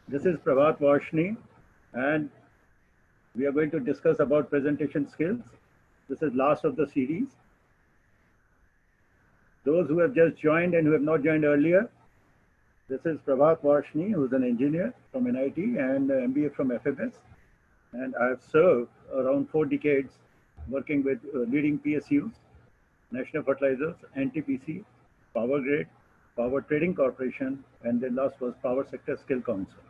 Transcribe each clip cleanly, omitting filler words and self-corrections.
This is Prabhat Varshni, and we are going to discuss about presentation skills. This is last of the series. Those who have just joined and who have not joined earlier, this is Prabhat Varshni, who is an engineer from NIT and MBA from FMS. And I have served around 4 decades working with leading PSUs, National Fertilizers, NTPC, Power Grid, Power Trading Corporation, and then last was Power Sector Skill Council.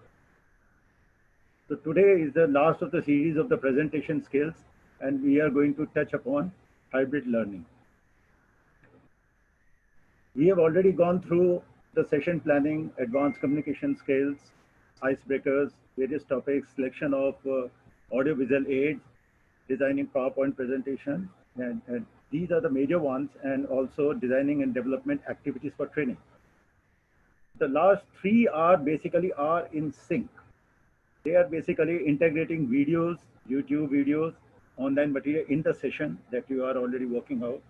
So today is the last of the series of the presentation skills, and we are going to touch upon hybrid learning. We have already gone through the session planning, advanced communication skills, icebreakers, various topics, selection of audiovisual aids, designing PowerPoint presentation, and these are the major ones, and also designing and development activities for training. The last three are basically are in sync. They are basically integrating videos, YouTube videos, online material in the session that you are already working out.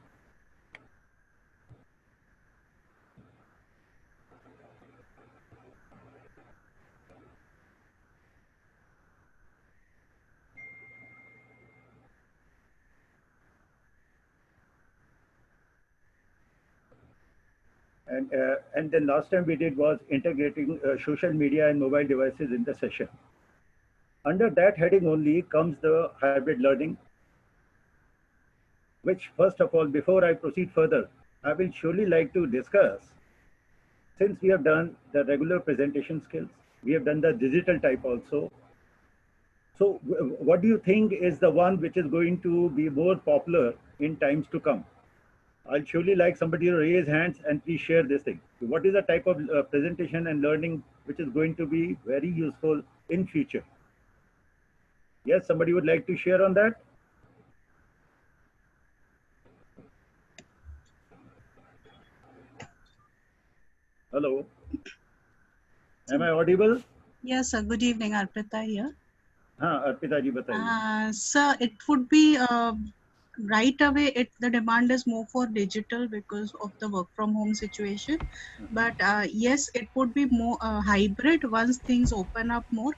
And then last time we did was integrating social media and mobile devices in the session. Under that heading only comes the hybrid learning, which first of all, before I proceed further, I will surely like to discuss, since we have done the regular presentation skills, we have done the digital type also. So what do you think is the one which is going to be more popular in times to come? I'll surely like somebody to raise hands and please share this thing. What is the type of presentation and learning which is going to be very useful in future? Yes, somebody would like to share on that? Hello. Am I audible? Yes, sir. Good evening, Arpita here. हाँ अर्पिता जी बताइए. Sir, it would be right away. The demand is more for digital because of the work from home situation. But yes, it would be more hybrid once things open up more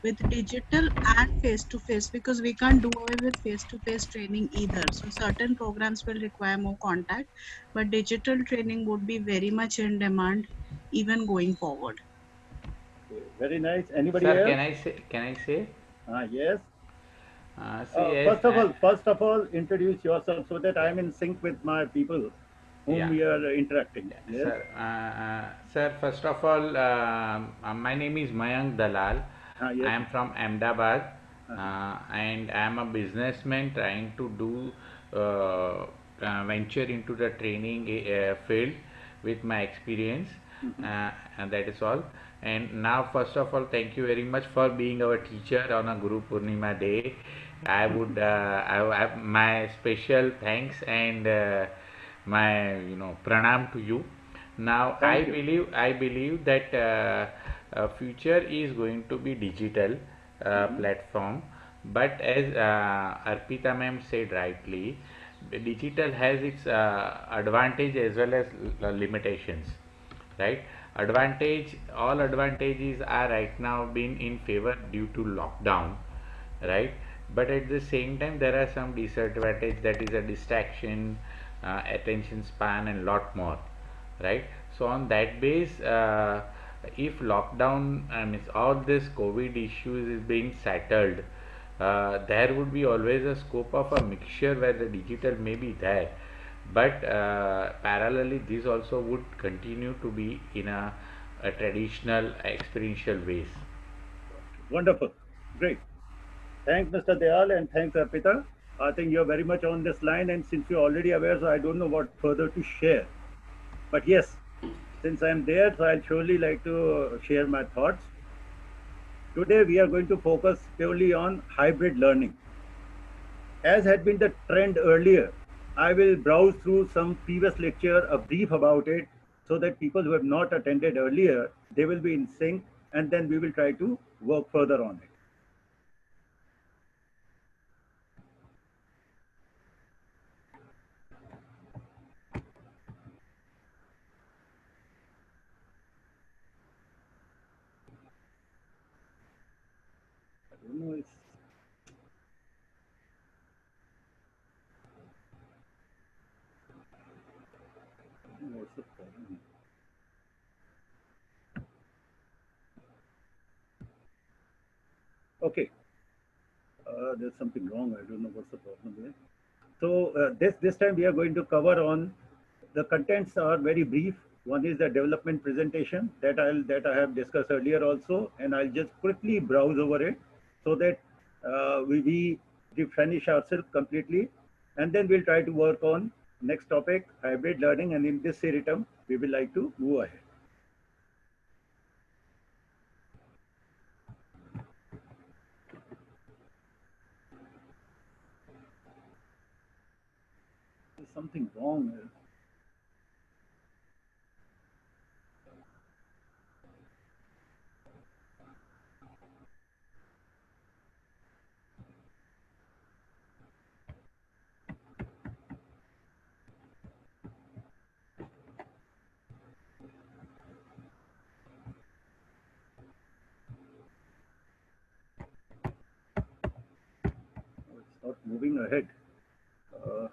with digital and face to face, because we can't do away with face to face training either. So certain programs will require more contact, but digital training would be very much in demand even going forward. Very nice. Anybody Sir, else? can I say? Yes. See, yes, First of all, introduce yourself so that I'm in sync with my people whom yeah, we are interacting. Yes. sir. Sir, first of all, my name is Mayank Dalal. I Yes. am from Ahmedabad, and I am a businessman trying to do venture into the training field with my experience, and that is all. And now, first of all, thank you very much for being our teacher on a Guru Purnima day. I have my special thanks and my pranam to you. Now Thank you. I believe that future is going to be digital platform, but as Arpita ma'am said rightly, digital has its advantage as well as limitations, right? All advantages are right now being in favor due to lockdown, right? But at the same time there are some disadvantage, that is a distraction, attention span and lot more, right? So on that base, if lockdown means all this covid issues is being settled, there would be always a scope of a mixture where the digital may be there, but parallelly this also would continue to be in a traditional experiential ways. Wonderful. Great. Thanks, Mr. Dayal, and thanks, Arpita. I think you're very much on this line, and since you're already aware, so I don't know what further to share. But yes, since I'm there, so I'll surely like to share my thoughts. Today, we are going to focus purely on hybrid learning. As had been the trend earlier, I will browse through some previous lecture, a brief about it, so that people who have not attended earlier, they will be in sync, and then we will try to work further on it. don't know. It's what's the problem? Okay, there's something wrong. I don't know what's the problem there. So this time we are going to cover on the contents are very brief. One is the development presentation that I have discussed earlier also, and I'll just quickly browse over it so that we finish ourselves completely, and then we'll try to work on next topic, hybrid learning, and in this seritum we will like to move ahead. There's something wrong. It's not moving ahead. Uh,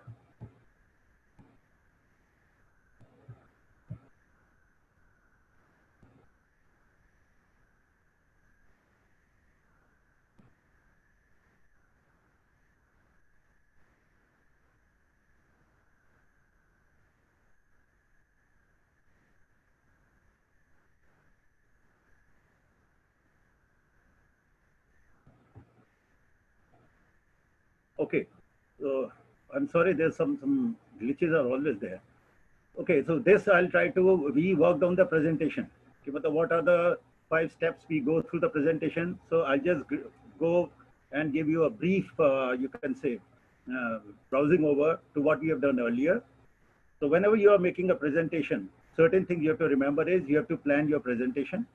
okay, so I'm sorry. There's some glitches are always there. Okay, so this I'll try to, we worked on the presentation. Okay, but what are the 5 steps we go through the presentation? So I'll just go and give you a brief, you can say, uh, browsing over to what we have done earlier. So whenever you are making a presentation, certain things you have to remember is you have to plan your presentation.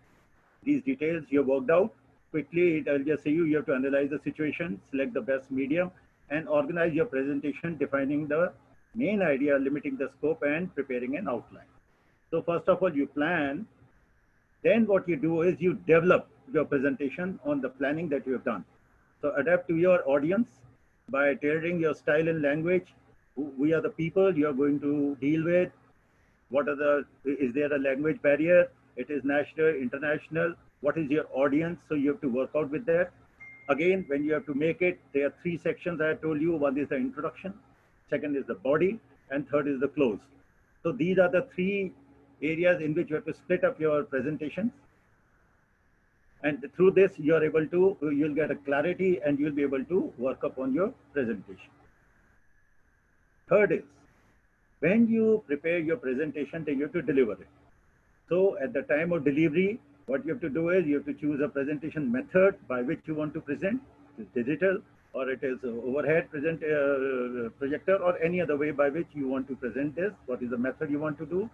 These details you have worked out. Quickly, I'll just say you have to analyze the situation, select the best medium, and organize your presentation, defining the main idea, limiting the scope, and preparing an outline. So first of all, you plan. Then what you do is you develop your presentation on the planning that you have done. So adapt to your audience by tailoring your style and language. We are the people you are going to deal with. What are the, is there a language barrier? It is national, international. What is your audience? So you have to work out with that. Again, when you have to make it, there are 3 sections I told you. One is the introduction, second is the body, and third is the close. So these are the 3 areas in which you have to split up your presentations. And through this, you are able to, you'll get a clarity and you'll be able to work upon your presentation. Third is, when you prepare your presentation, then you have to deliver it. So at the time of delivery, what you have to do is you have to choose a presentation method by which you want to present. It's digital, or it is overhead projector, or any other way by which you want to present this. What is the method you want to do?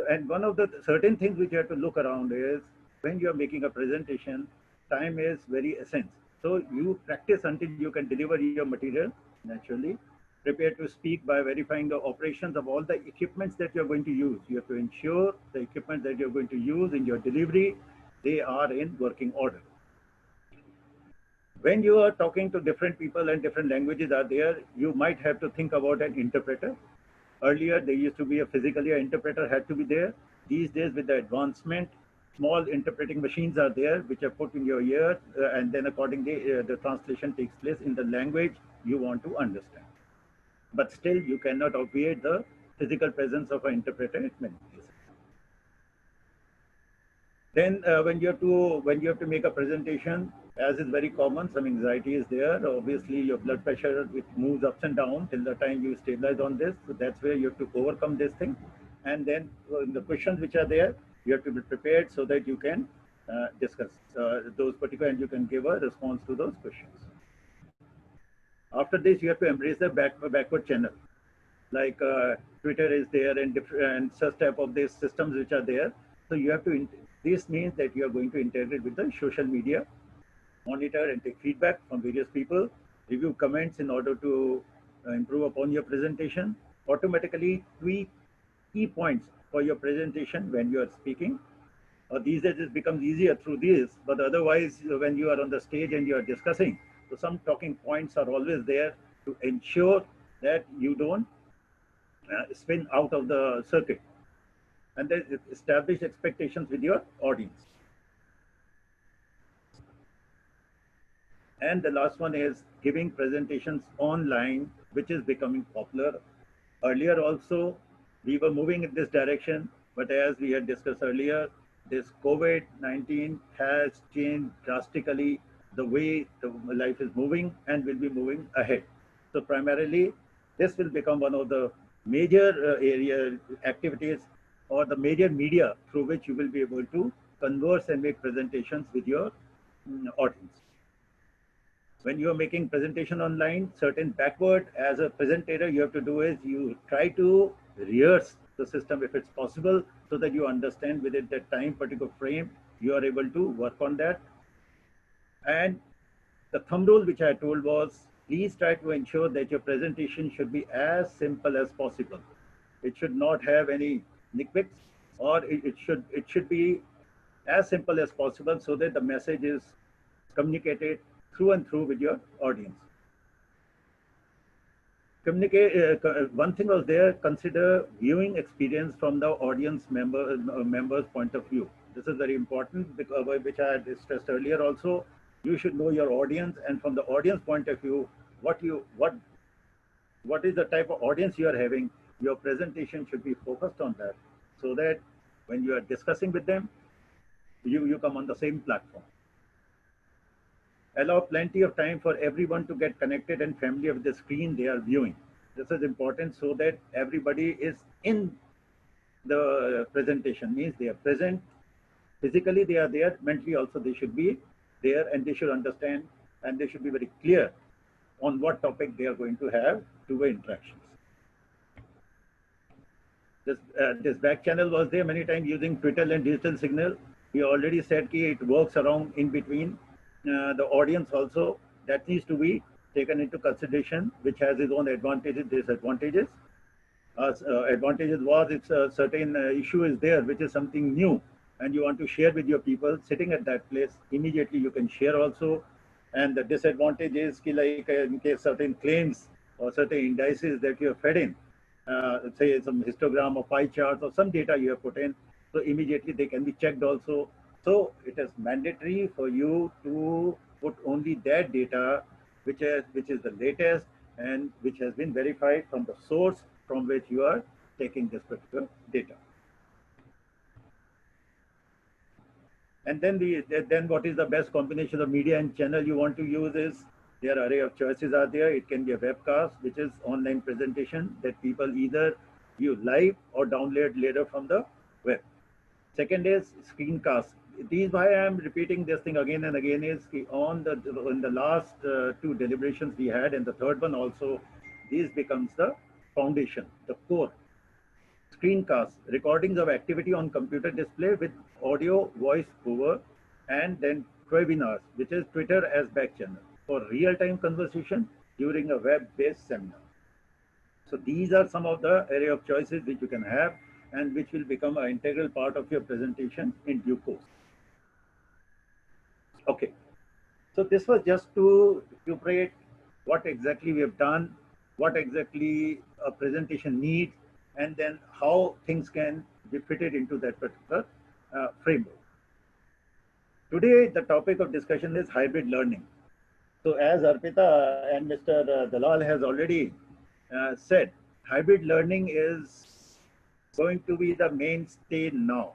And one of the certain things which you have to look around is when you are making a presentation, time is very essential. So you practice until you can deliver your material naturally. Prepare to speak by verifying the operations of all the equipments that you're going to use. You have to ensure the equipment that you're going to use in your delivery, they are in working order. When you are talking to different people and different languages are there, you might have to think about an interpreter. Earlier, there used to be a physically an interpreter had to be there. These days, with the advancement, small interpreting machines are there, which are put in your ear, and then accordingly, the translation takes place in the language you want to understand. But still, you cannot obviate the physical presence of an interpreter in many cases. Then, when you have to make a presentation, as is very common, some anxiety is there. Obviously, your blood pressure, it moves ups and down till the time you stabilize on this. So that's where you have to overcome this thing. And then the questions which are there, you have to be prepared so that you can discuss those particular, and you can give a response to those questions. After this, you have to embrace the backward channel, like Twitter is there, and such type of these systems which are there. So you have to, this means that you are going to integrate with the social media, monitor and take feedback from various people, review comments in order to improve upon your presentation, automatically tweak key points for your presentation when you are speaking. These days it becomes easier through this, but otherwise, when you are on the stage and you are discussing, so some talking points are always there to ensure that you don't spin out of the circuit, and then establish expectations with your audience. And the last one is giving presentations online, which is becoming popular. Earlier also, we were moving in this direction, but as we had discussed earlier, this COVID-19 has changed drastically the way the life is moving and will be moving ahead. So primarily, this will become one of the major area activities or the major media through which you will be able to converse and make presentations with your audience. When you are making presentation online, certain backward as a presenter, you have to do is you try to rehearse the system if it's possible, so that you understand within that time particular frame, you are able to work on that. And the thumb rule which I told was, please try to ensure that your presentation should be as simple as possible. It should not have any nitpicks, or it should be as simple as possible, so that the message is communicated through and through with your audience. One thing was there, consider viewing experience from the audience members point of view. This is very important, because which I had stressed earlier also. You should know your audience, and from the audience point of view, what is the type of audience you are having. Your presentation should be focused on that, so that when you are discussing with them, you come on the same platform. Allow plenty of time for everyone to get connected and familiar with the screen they are viewing. This is important, so that everybody is in the presentation, means they are present physically, they are there, mentally also they should be there, and they should understand, and they should be very clear on what topic they are going to have two-way interactions. This back channel was there many times using Twitter and digital signal. We already said that it works around in between the audience also. That needs to be taken into consideration, which has its own advantages, disadvantages. Advantages was, if a certain issue is there, which is something new, and you want to share with your people sitting at that place, immediately you can share also. And the disadvantage is, like in case certain claims or certain indices that you have fed in, say some histogram or pie charts or some data you have put in, so immediately they can be checked also. So it is mandatory for you to put only that data which is the latest and which has been verified from the source from which you are taking this particular data. And then what is the best combination of media and channel you want to use is, there are array of choices are there. It can be a webcast, which is online presentation that people either view live or download later from the web. Second is screencast. These, why I am repeating this thing again and again, is in the last two deliberations we had, and the third one also, this becomes the foundation, the core. Screencast, recordings of activity on computer display with audio, voice over, and then webinars, which is Twitter as back channel, for real-time conversation during a web-based seminar. So these are some of the array of choices which you can have, and which will become an integral part of your presentation in due course. Okay, so this was just to recuperate what exactly we have done, what exactly a presentation needs, and then how things can be fitted into that particular framework. Today, the topic of discussion is hybrid learning. So as Arpita and Mr. Dalal has already said, hybrid learning is going to be the mainstay now.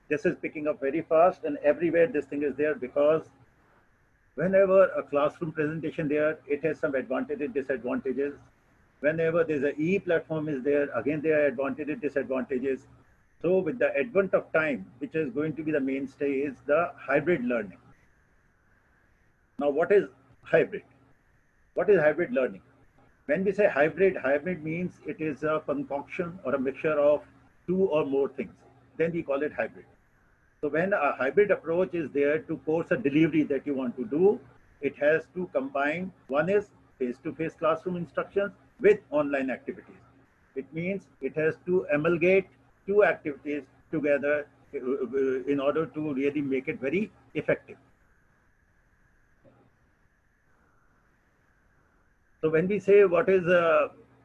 This is picking up very fast, and everywhere this thing is there, because whenever a classroom presentation there, it has some advantages, disadvantages. Whenever there's an e-platform is there, again there are advantages, disadvantages. So with the advent of time, which is going to be the mainstay, is the hybrid learning. Now, what is hybrid? What is hybrid learning? When we say hybrid, hybrid means it is a concoction or a mixture of two or more things. Then we call it hybrid. So when a hybrid approach is there to course a delivery that you want to do, it has to combine, one is face-to-face classroom instructions with online activities. It means it has to amalgate two activities together in order to really make it very effective. So when we say what is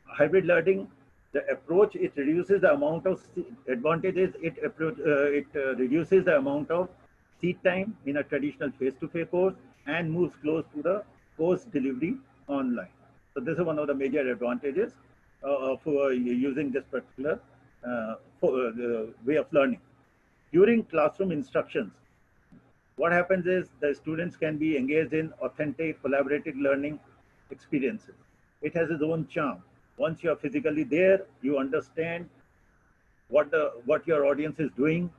hybrid learning, the approach, it reduces the amount of advantages. It reduces the amount of seat time in a traditional face-to-face course and moves close to the course delivery online. So this is one of the major advantages of using this particular way of learning. During classroom instructions, what happens is the students can be engaged in authentic collaborative learning experiences. It has its own charm. Once you are physically there, you understand what your audience is doing,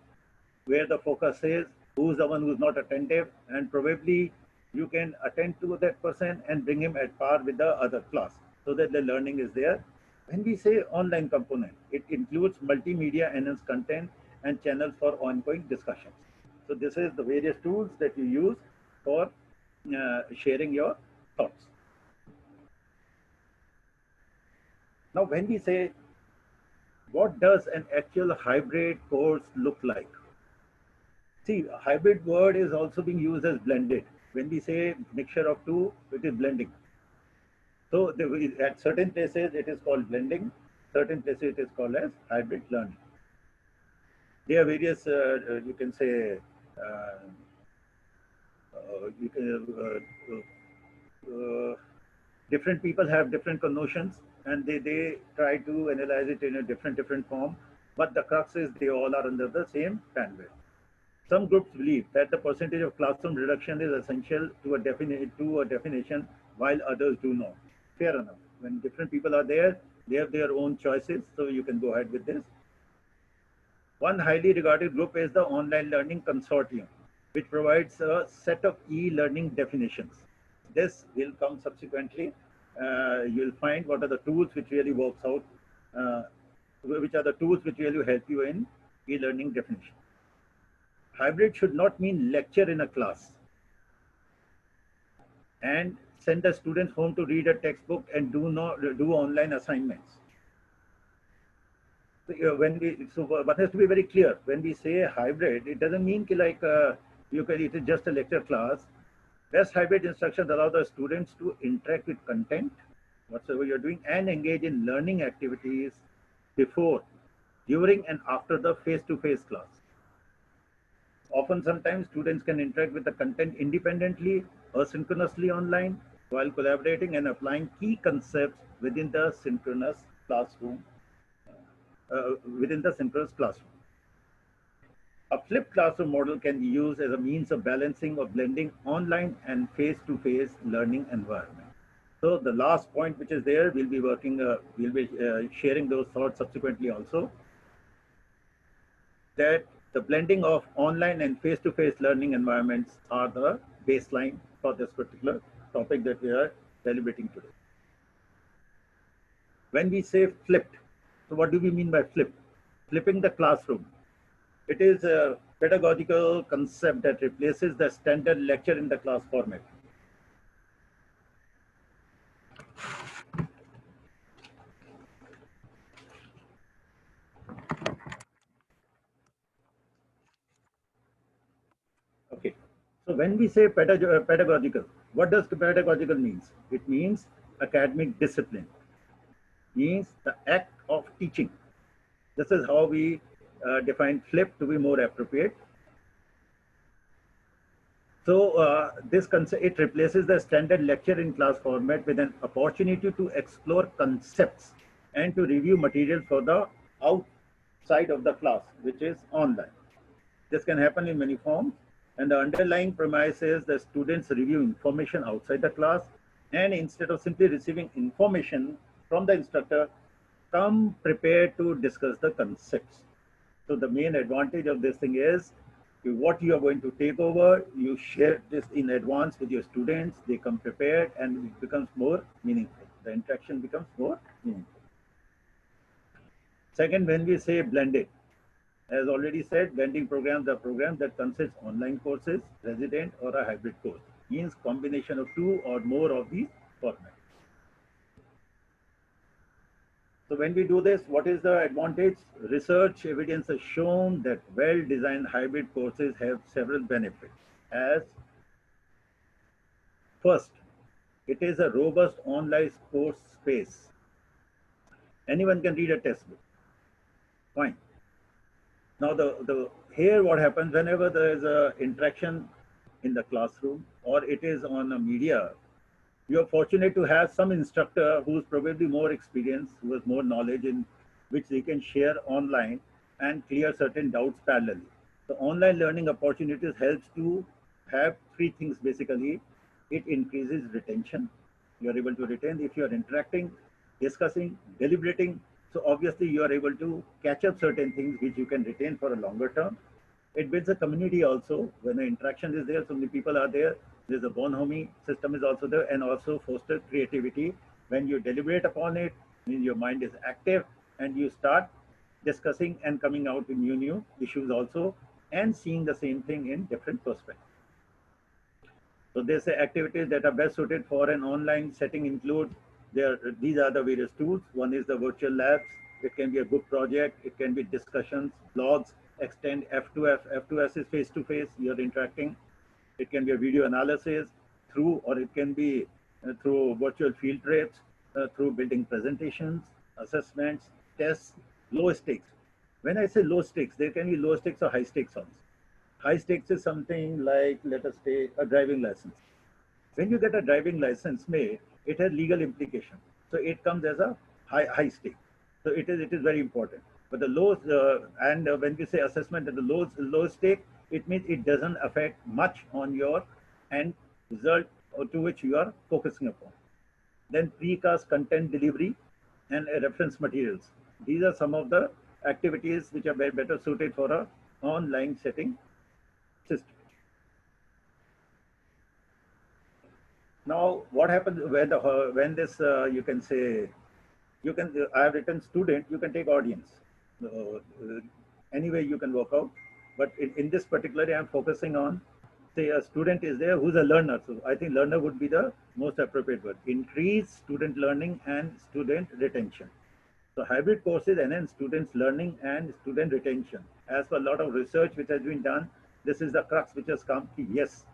where the focus is, who's the one who's not attentive, and probably you can attend to that person and bring him at par with the other class so that the learning is there. When we say online component, it includes multimedia enhanced content and channels for ongoing discussions. So this is the various tools that you use for sharing your thoughts. Now, when we say, what does an actual hybrid course look like? See, a hybrid word is also being used as blended. When we say mixture of two, it is blending. So at certain places, it is called blending. Certain places, it is called as hybrid learning. There are various, you can say, different people have different connotations, and they try to analyze it in a different form. But the crux is they all are under the same bandwidth. Some groups believe that the percentage of classroom reduction is essential to a definition, while others do not. Fair enough. When different people are there, they have their own choices, so you can go ahead with this. One highly regarded group is the Online Learning Consortium, which provides a set of e-learning definitions. This will come subsequently. You'll find what are the tools which really works out, which are the tools which really help you in e-learning definition. Hybrid should not mean lecture in a class and send the students home to read a textbook and do online assignments. So one has to be very clear. When we say hybrid, it doesn't mean like it is just a lecture class. Best hybrid instructions allow the students to interact with content, whatsoever you're doing, and engage in learning activities before, during, and after the face-to-face class. Often, sometimes students can interact with the content independently or synchronously online while collaborating and applying key concepts within the synchronous classroom. A flipped classroom model can be used as a means of balancing or blending online and face-to-face learning environment. So the last point which is there, we'll be sharing those thoughts subsequently also. That the blending of online and face-to-face learning environments are the baseline for this particular topic that we are celebrating today. When we say flipped, so what do we mean by flipped? Flipping the classroom. It is a pedagogical concept that replaces the standard lecture in the class format. Okay. So when we say pedagogical, what does pedagogical means? It means academic discipline, means the act of teaching. This is how we define flip to be more appropriate. So this concept, it replaces the standard lecture in class format with an opportunity to explore concepts and to review material for the outside of the class, which is online. This can happen in many forms, and the underlying premise is the students review information outside the class, and instead of simply receiving information from the instructor, come prepared to discuss the concepts. So the main advantage of this thing is what you are going to take over, you share this in advance with your students, they come prepared, and it becomes more meaningful. The interaction becomes more meaningful. Second, when we say blended, as already said, blending programs are programs that consist online courses, resident, or a hybrid course. Means combination of two or more of these formats. So when we do this, what is the advantage? Research evidence has shown that well-designed hybrid courses have several benefits. As first, it is a robust online course space. Anyone can read a textbook. Fine. Now the here what happens whenever there is a interaction in the classroom or it is on a media, you are fortunate to have some instructor who's probably more experienced, who has more knowledge in which they can share online and clear certain doubts parallelly. The online learning opportunities helps to have three things basically. It increases retention. You are able to retain if you are interacting, discussing, deliberating. So obviously you are able to catch up certain things which you can retain for a longer term. It builds a community also. When the interaction is there, so many people are there. There's a bonhomie system is also there, and also foster creativity. When you deliberate upon it, means your mind is active, and you start discussing and coming out with new issues also, and seeing the same thing in different perspectives. So they say activities that are best suited for an online setting include these are the various tools. One is the virtual labs. It can be a group project. It can be discussions, blogs, extend F2F. F2S is face-to-face. You're interacting. It can be a video analysis through, or it can be through virtual field trips, through building presentations, assessments, tests, low stakes. When I say low stakes, there can be low stakes or high stakes also. High stakes is something like, let us say, a driving license. When you get a driving license made, it has legal implication. So it comes as a high stake. So it is very important. But the low when we say assessment at the low stake, it means it doesn't affect much on your end result to which you are focusing upon. Then precast content delivery and reference materials. These are some of the activities which are better suited for a online setting system. Now, what happens when this you can say I have written student, you can take audience. Anyway, you can work out. But in this particular, I'm focusing on, say, a student is there who's a learner. So I think learner would be the most appropriate word. Increase student learning and student retention. So hybrid courses enhance students' learning and student retention. As for a lot of research which has been done, this is the crux which has come. Yes,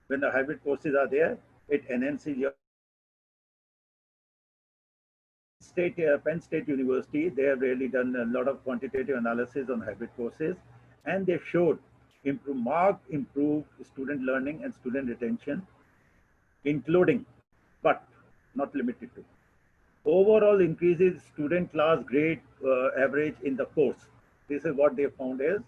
when the hybrid courses are there, it enhances your Penn State University. They have really done a lot of quantitative analysis on hybrid courses, and they showed marked improved student learning and student retention, including, but not limited to, overall increases student class grade average in the course. This is what they found is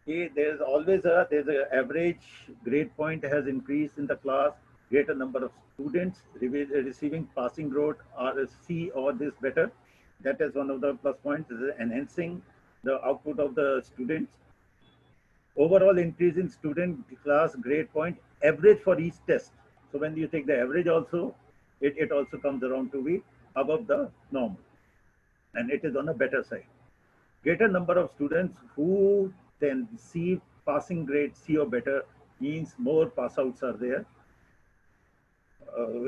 there's always there's an average grade point has increased in the class. Greater number of students receiving passing grade or C or this better. That is one of the plus points, is enhancing the output of the students. Overall increase in student class grade point average for each test. So when you take the average also, it also comes around to be above the normal, and it is on a better side. Greater number of students who then receive passing grade C or better means more pass outs are there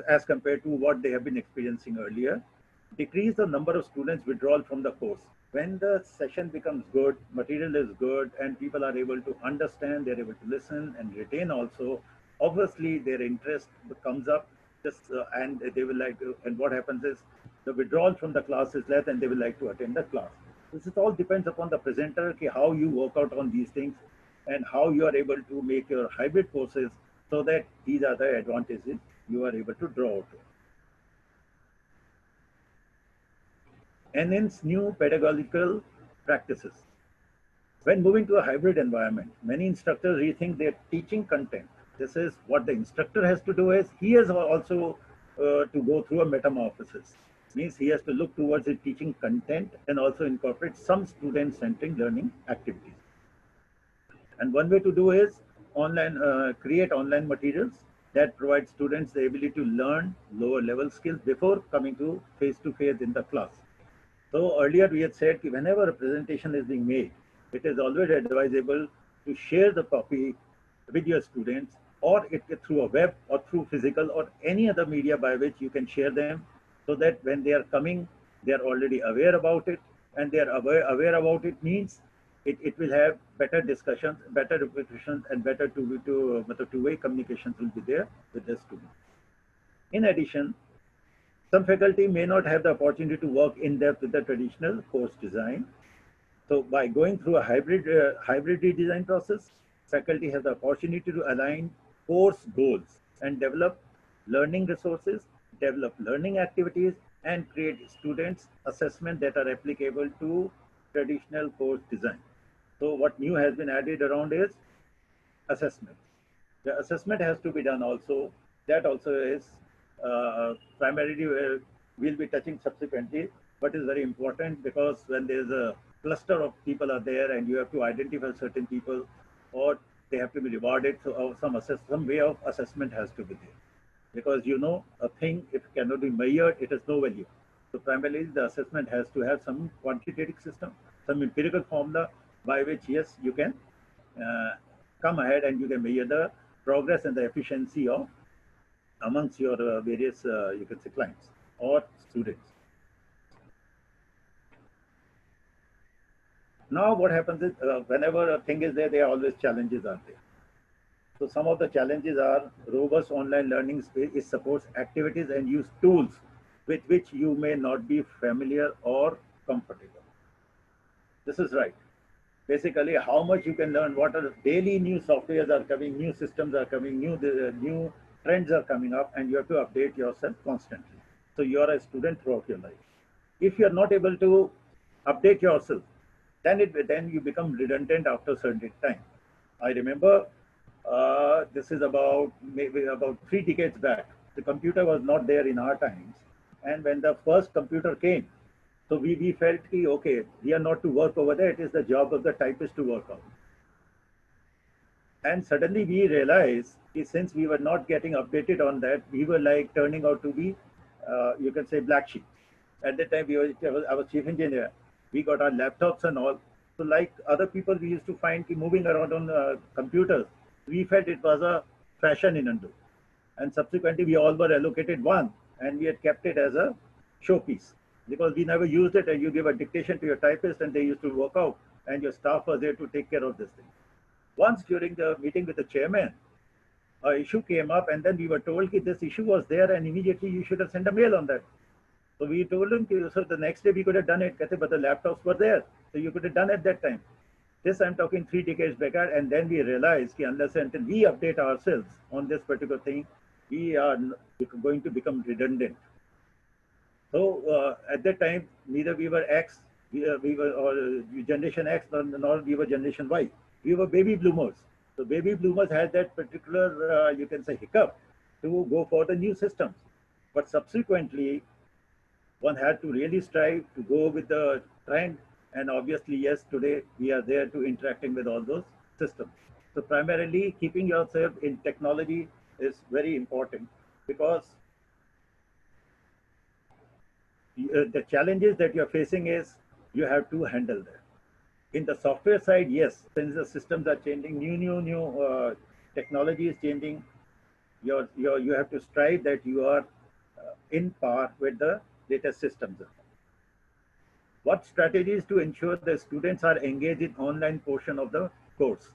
as compared to what they have been experiencing earlier. Decrease the number of students withdrawal from the course. When the session becomes good, material is good, and people are able to understand, they're able to listen and retain also, obviously their interest comes up, and they will like to, and what happens is the withdrawal from the class is less and they will like to attend the class. This is all depends upon the presenter, okay, how you work out on these things and how you are able to make your hybrid courses so that these are the advantages you are able to draw out. Enhance new pedagogical practices. When moving to a hybrid environment, many instructors rethink their teaching content. This is what the instructor has to do is he has also to go through a metamorphosis. Means he has to look towards his teaching content and also incorporate some student-centric learning activities. And one way to do is create online materials that provide students the ability to learn lower level skills before coming to face-to-face in the class. So earlier we had said whenever a presentation is being made, it is always advisable to share the copy with your students, or through a web or through physical or any other media by which you can share them, so that when they are coming, They are already aware about it, and they are aware about it means it will have better discussions, better repetitions, and better two-way communications will be there with the student. In addition, some faculty may not have the opportunity to work in depth with the traditional course design. So by going through a hybrid redesign process, faculty have the opportunity to align course goals and develop learning resources, develop learning activities, and create students assessment that are applicable to traditional course design. So what new has been added around is assessment. The assessment has to be done also. That also is primarily where we'll be touching subsequently, but is very important because when there's a cluster of people are there and you have to identify certain people or they have to be rewarded, so some way of assessment has to be there. Because you know, a thing, if it cannot be measured, it has no value. So primarily the assessment has to have some quantitative system, some empirical formula by which, yes, you can uh, come ahead and you can measure the progress and the efficiency of amongst your various, you can say, clients or students. Now, what happens is whenever a thing is there, there are always challenges are there. So some of the challenges are robust online learning space. It supports activities and use tools with which you may not be familiar or comfortable. This is right. Basically, how much you can learn, what are daily new softwares are coming, new systems are coming, new trends are coming up, and you have to update yourself constantly. So you are a student throughout your life. If you are not able to update yourself, then you become redundant after a certain time. I remember this is about maybe about 3 decades back. The computer was not there in our times, and when the first computer came, so we felt ki, okay, we are not to work over there. It is the job of the typist to work out. And suddenly we realized that since we were not getting updated on that, we were like turning out to be, you can say, black sheep. At that time, I was chief engineer. We got our laptops and all. So like other people, we used to find moving around on computers. We felt it was a fashion in India. And subsequently, we all were allocated one, and we had kept it as a showpiece because we never used it. And you give a dictation to your typist, and they used to work out, and your staff was there to take care of this thing. Once during the meeting with the chairman, an issue came up, and then we were told that this issue was there, and immediately you should have sent a mail on that. So we told him, so the next day we could have done it, but the laptops were there, so you could have done at that time. This I'm talking 3 decades back, and then we realized that unless until we update ourselves on this particular thing, we are going to become redundant. So at that time, neither we were X, we were or Generation X, nor we were Generation Y. We were baby bloomers. So baby bloomers had that particular, you can say, hiccup to go for the new systems. But subsequently, one had to really strive to go with the trend. And obviously, yes, today we are there to interacting with all those systems. So primarily, keeping yourself in technology is very important because the challenges that you're facing is you have to handle that. In the software side, yes, since the systems are changing, new technology is changing, you have to strive that you are in par with the latest systems. What strategies to ensure the students are engaged in online portion of the course?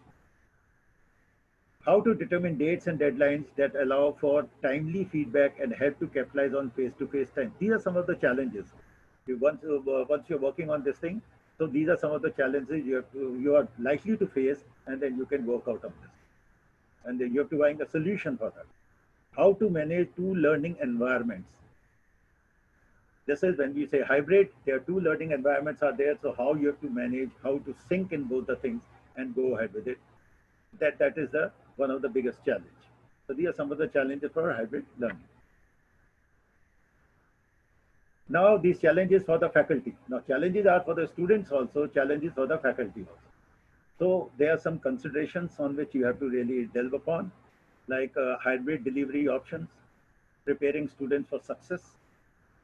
How to determine dates and deadlines that allow for timely feedback and help to capitalize on face-to-face time. These are some of the challenges. Once you're working on this thing, so these are some of the challenges you are likely to face, and then you can work out on this. And then you have to find a solution for that. How to manage two learning environments. This is when we say hybrid, there are two learning environments are there. So how you have to manage, how to sync in both the things and go ahead with it. That is one of the biggest challenge. So these are some of the challenges for hybrid learning. Now these challenges for the faculty. Now challenges are for the students also, challenges for the faculty also. So there are some considerations on which you have to really delve upon, like hybrid delivery options, preparing students for success,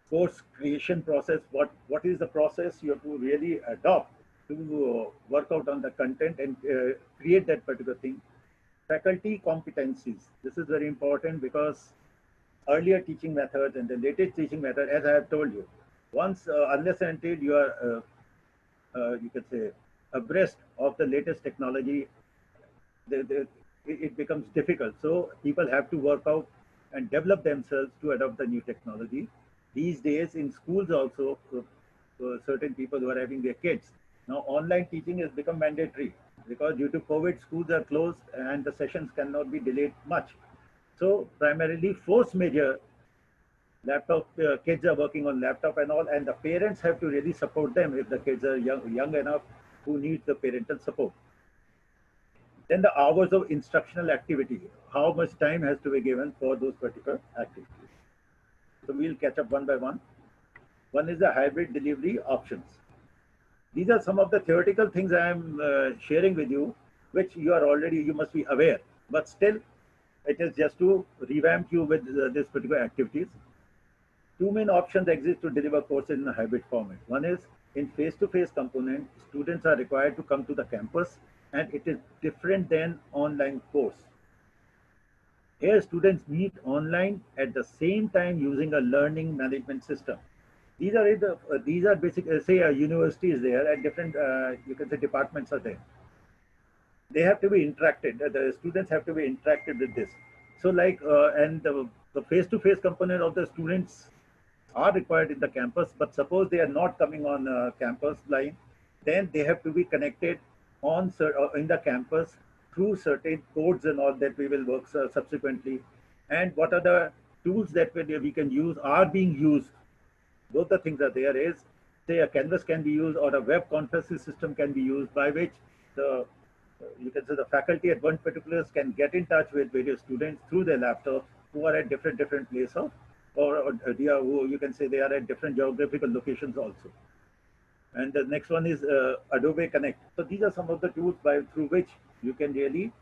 course creation process. What is the process you have to really adopt to work out on the content and create that particular thing. Faculty competencies. This is very important because earlier teaching methods and the latest teaching method, as I have told you, Once, unless and until you are, you can say, abreast of the latest technology, it becomes difficult. So people have to work out and develop themselves to adopt the new technology. These days, in schools also, certain people who are having their kids, now online teaching has become mandatory because due to COVID, schools are closed and the sessions cannot be delayed much. So primarily, force major laptop kids are working on laptop and all, and the parents have to really support them if the kids are young enough who need the parental support. Then the hours of instructional activity, how much time has to be given for those particular activities. So we'll catch up one by one. One is the hybrid delivery options. These are some of the theoretical things I am sharing with you, which you must be aware, but still it is just to revamp you with this particular activities. Two main options exist to deliver courses in a hybrid format. One is in face-to-face component, students are required to come to the campus and it is different than online course. Here students meet online at the same time using a learning management system. These are basic, say a university is there and different, you can say departments are there. They have to be interacted, the students have to be interacted with this. So like, and the face-to-face component of the students are required in the campus, but suppose they are not coming on campus line, then they have to be connected on in the campus through certain codes and all that we will work subsequently. And what are the tools that we can use are being used. Both the things are there is, say a Canvas can be used or a web conferencing system can be used by which the you can say the faculty at one particular can get in touch with various students through their laptops who are at different places or who you can say they are at different geographical locations also. And the next one is Adobe Connect. So these are some of the tools through which you can really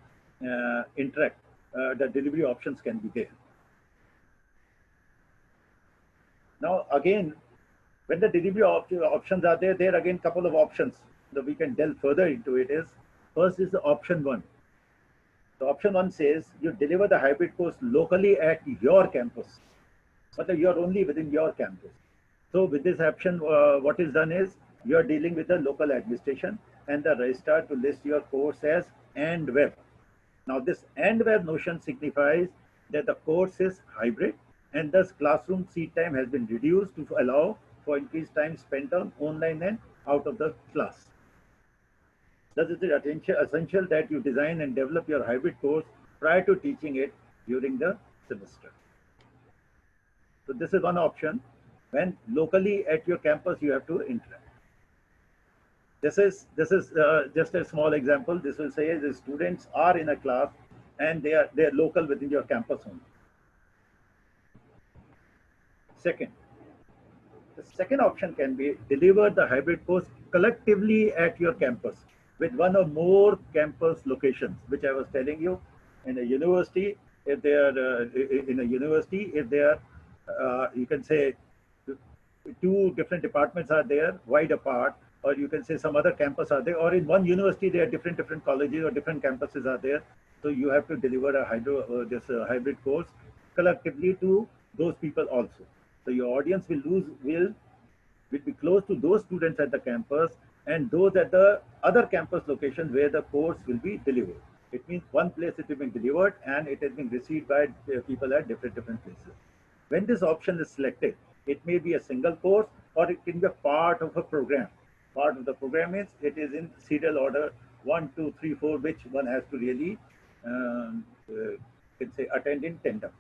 interact. The delivery options can be there. Now again, when the delivery options are there, there again couple of options that we can delve further into it is, first is the option one. The option one says you deliver the hybrid course locally at your campus, but you're only within your campus. So with this option, what is done is you're dealing with the local administration and the registrar to list your course as and web. Now this and web notion signifies that the course is hybrid and thus classroom seat time has been reduced to allow for increased time spent on online and out of the class. Thus it is essential that you design and develop your hybrid course prior to teaching it during the semester. So this is one option. When locally at your campus you have to interact. This is just a small example. This will say the students are in a class and they are local within your campus only. Second, the second option can be deliver the hybrid course collectively at your campus with one or more campus locations, which I was telling you. In a university, if they are you can say two different departments are there wide apart, or you can say some other campus are there, or in one university there are different colleges or different campuses are there. So you have to deliver a hybrid course collectively to those people also. So your audience will be close to those students at the campus and those at the other campus locations where the course will be delivered. It means one place it will be delivered and it has been received by people at different places. When this option is selected, it may be a single course or it can be a part of a program. Part of the program is it is in serial order 1, 2, 3, 4, which one has to really can say attend in tandem.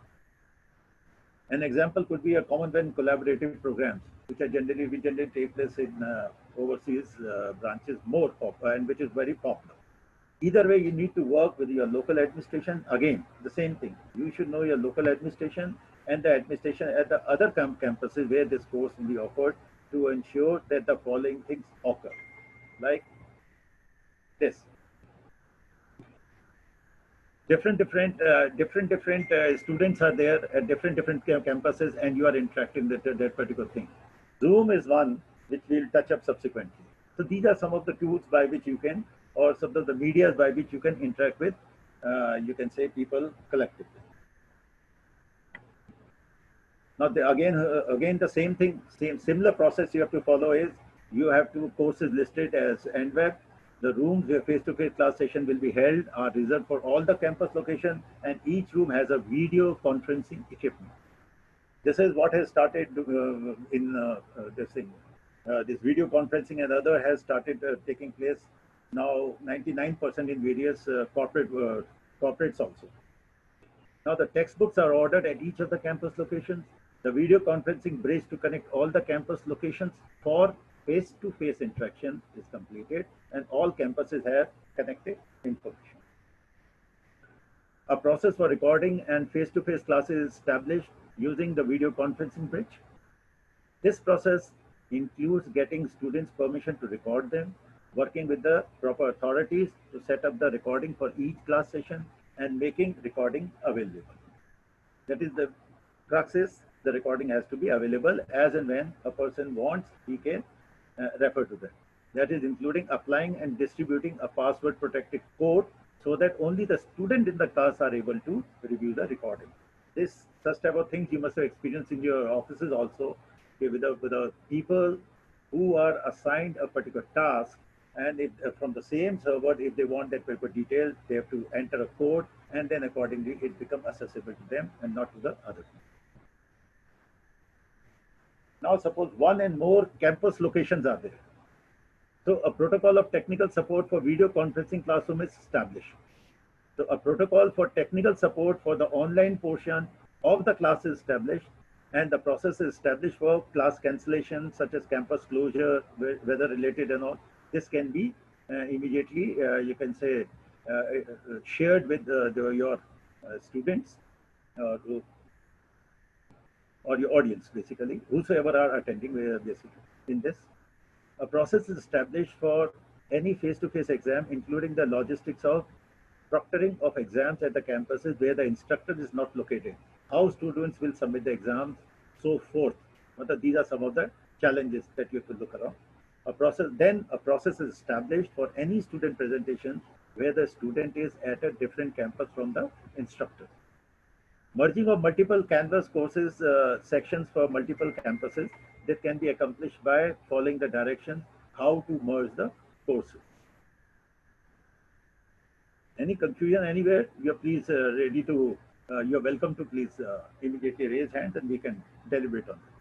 An example could be a Commonwealth collaborative programs, which generally take place in overseas branches more popular and which is very popular. Either way, you need to work with your local administration. Again, the same thing. You should know your local administration and the administration at the other campuses where this course will be offered to ensure that the following things occur. Like this. Different students are there at different campuses and you are interacting with that particular thing. Zoom is one which we'll touch up subsequently. So these are some of the tools by which you can, or some of the medias by which you can interact with, you can say people collectively. Now, again, the same thing, similar process you have to follow is you have to courses listed as NWeb. The rooms where face-to-face class session will be held are reserved for all the campus locations, and each room has a video conferencing equipment. This is what has started in this thing. This video conferencing and other has started taking place now 99% in various corporates also. Now the textbooks are ordered at each of the campus locations. The video conferencing bridge to connect all the campus locations for face-to-face interaction is completed, and all campuses have connected information. A process for recording and face-to-face classes is established using the video conferencing bridge. This process includes getting students permission to record them, working with the proper authorities to set up the recording for each class session, and making recording available. That is the crux is the recording has to be available as and when a person wants, he can refer to them. That is including applying and distributing a password protected code so that only the student in the class are able to review the recording. This such type of things you must have experienced in your offices also, okay, with the people who are assigned a particular task, and from the same server, if they want that paper detail, they have to enter a code, and then accordingly it becomes accessible to them and not to the other people. Now suppose one and more campus locations are there. So a protocol of technical support for video conferencing classroom is established. So a protocol for technical support for the online portion of the class is established, and the process is established for class cancellation such as campus closure, weather related and all. This can be immediately, you can say, shared with your students or your audience, basically, whosoever are attending basically in this. A process is established for any face-to-face exam, including the logistics of proctoring of exams at the campuses where the instructor is not located, how students will submit the exams, so forth. These are some of the challenges that you have to look around. A process is established for any student presentation where the student is at a different campus from the instructor. Merging of multiple Canvas courses sections for multiple campuses, that can be accomplished by following the directions how to merge the courses. Any confusion anywhere? You're please ready to, you're welcome to please immediately raise hand and we can deliberate on it.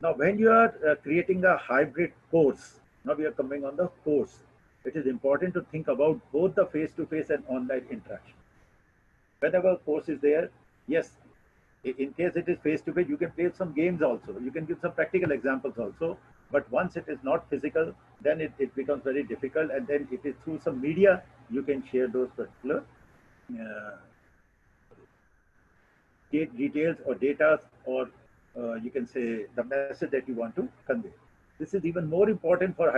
Now, when you are creating a hybrid course, now we are coming on the course, it is important to think about both the face-to-face and online interaction. Whenever course is there, yes, in case it is face-to-face, you can play some games also. You can give some practical examples also. But once it is not physical, then it becomes very difficult. And then it is through some media, you can share those particular details or data, or you can say the message that you want to convey. This is even more important for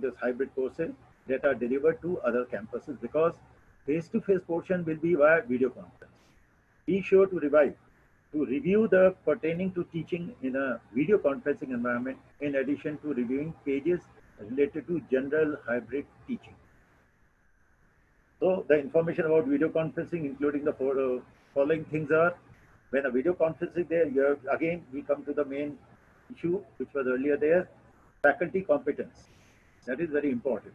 this hybrid courses that are delivered to other campuses, because face-to-face portion will be via video conference. Be sure to review the pertaining to teaching in a video conferencing environment, in addition to reviewing pages related to general hybrid teaching. So the information about video conferencing, including the following things are: when a video conference is there, again we come to the main issue which was earlier there, faculty competence. That is very important.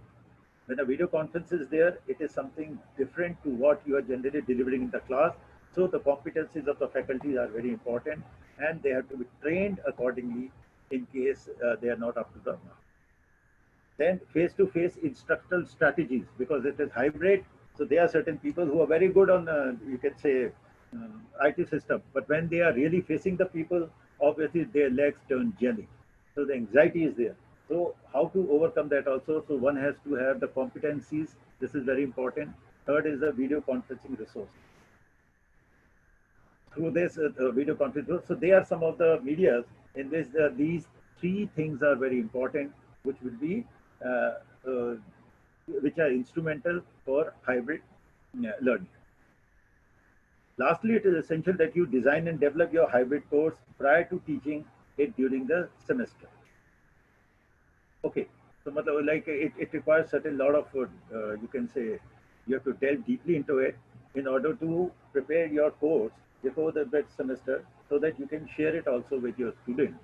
When a video conference is there, it is something different to what you are generally delivering in the class. So the competencies of the faculty are very important, and they have to be trained accordingly in case they are not up to the mark. Then face-to-face instructional strategies, because it is hybrid. So there are certain people who are very good on, you can say, IT system, but when they are really facing the people, obviously their legs turn jelly. So the anxiety is there. So how to overcome that also? So one has to have the competencies. This is very important. Third is the video conferencing resource. Through this video conference, so they are some of the medias in which these three things are very important, which will be which are instrumental for hybrid learning. Lastly, it is essential that you design and develop your hybrid course prior to teaching it during the semester. Okay, so like it requires certain lot of you can say you have to delve deeply into it in order to prepare your course before the next semester, so that you can share it also with your students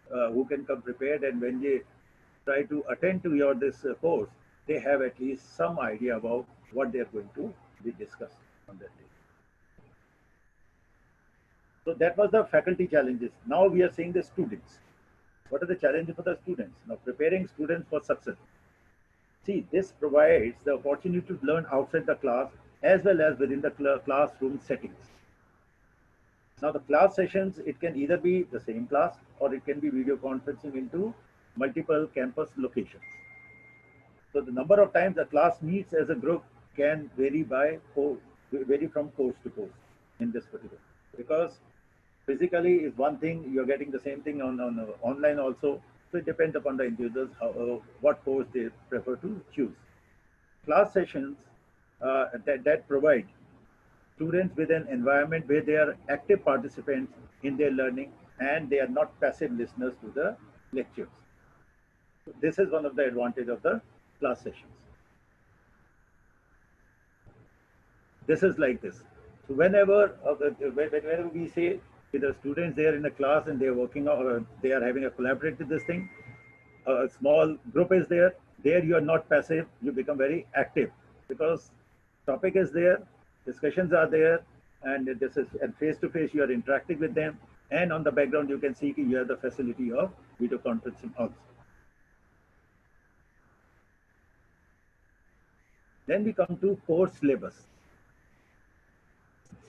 who can come prepared, and when they try to attend to your this course, they have at least some idea about what they are going to be discussed on that day. So that was the faculty challenges. Now we are seeing the students. What are the challenges for the students? Now preparing students for success. See, this provides the opportunity to learn outside the class as well as within the classroom settings. Now the class sessions, it can either be the same class or it can be video conferencing into multiple campus locations. So the number of times a class meets as a group can vary from course to course in this particular, because physically is one thing, you're getting the same thing on online also. So it depends upon the individuals what course they prefer to choose. Class sessions that provide students with an environment where they are active participants in their learning and they are not passive listeners to the lectures. So this is one of the advantage of the class sessions. This is like this. So whenever we say with the students, they are in a class and they are working or they are having a collaborative this thing, a small group is there. There you are not passive, you become very active, because topic is there, discussions are there, and this is and face to face you are interacting with them, and on the background you can see you have the facility of video conferencing also. Then we come to course syllabus.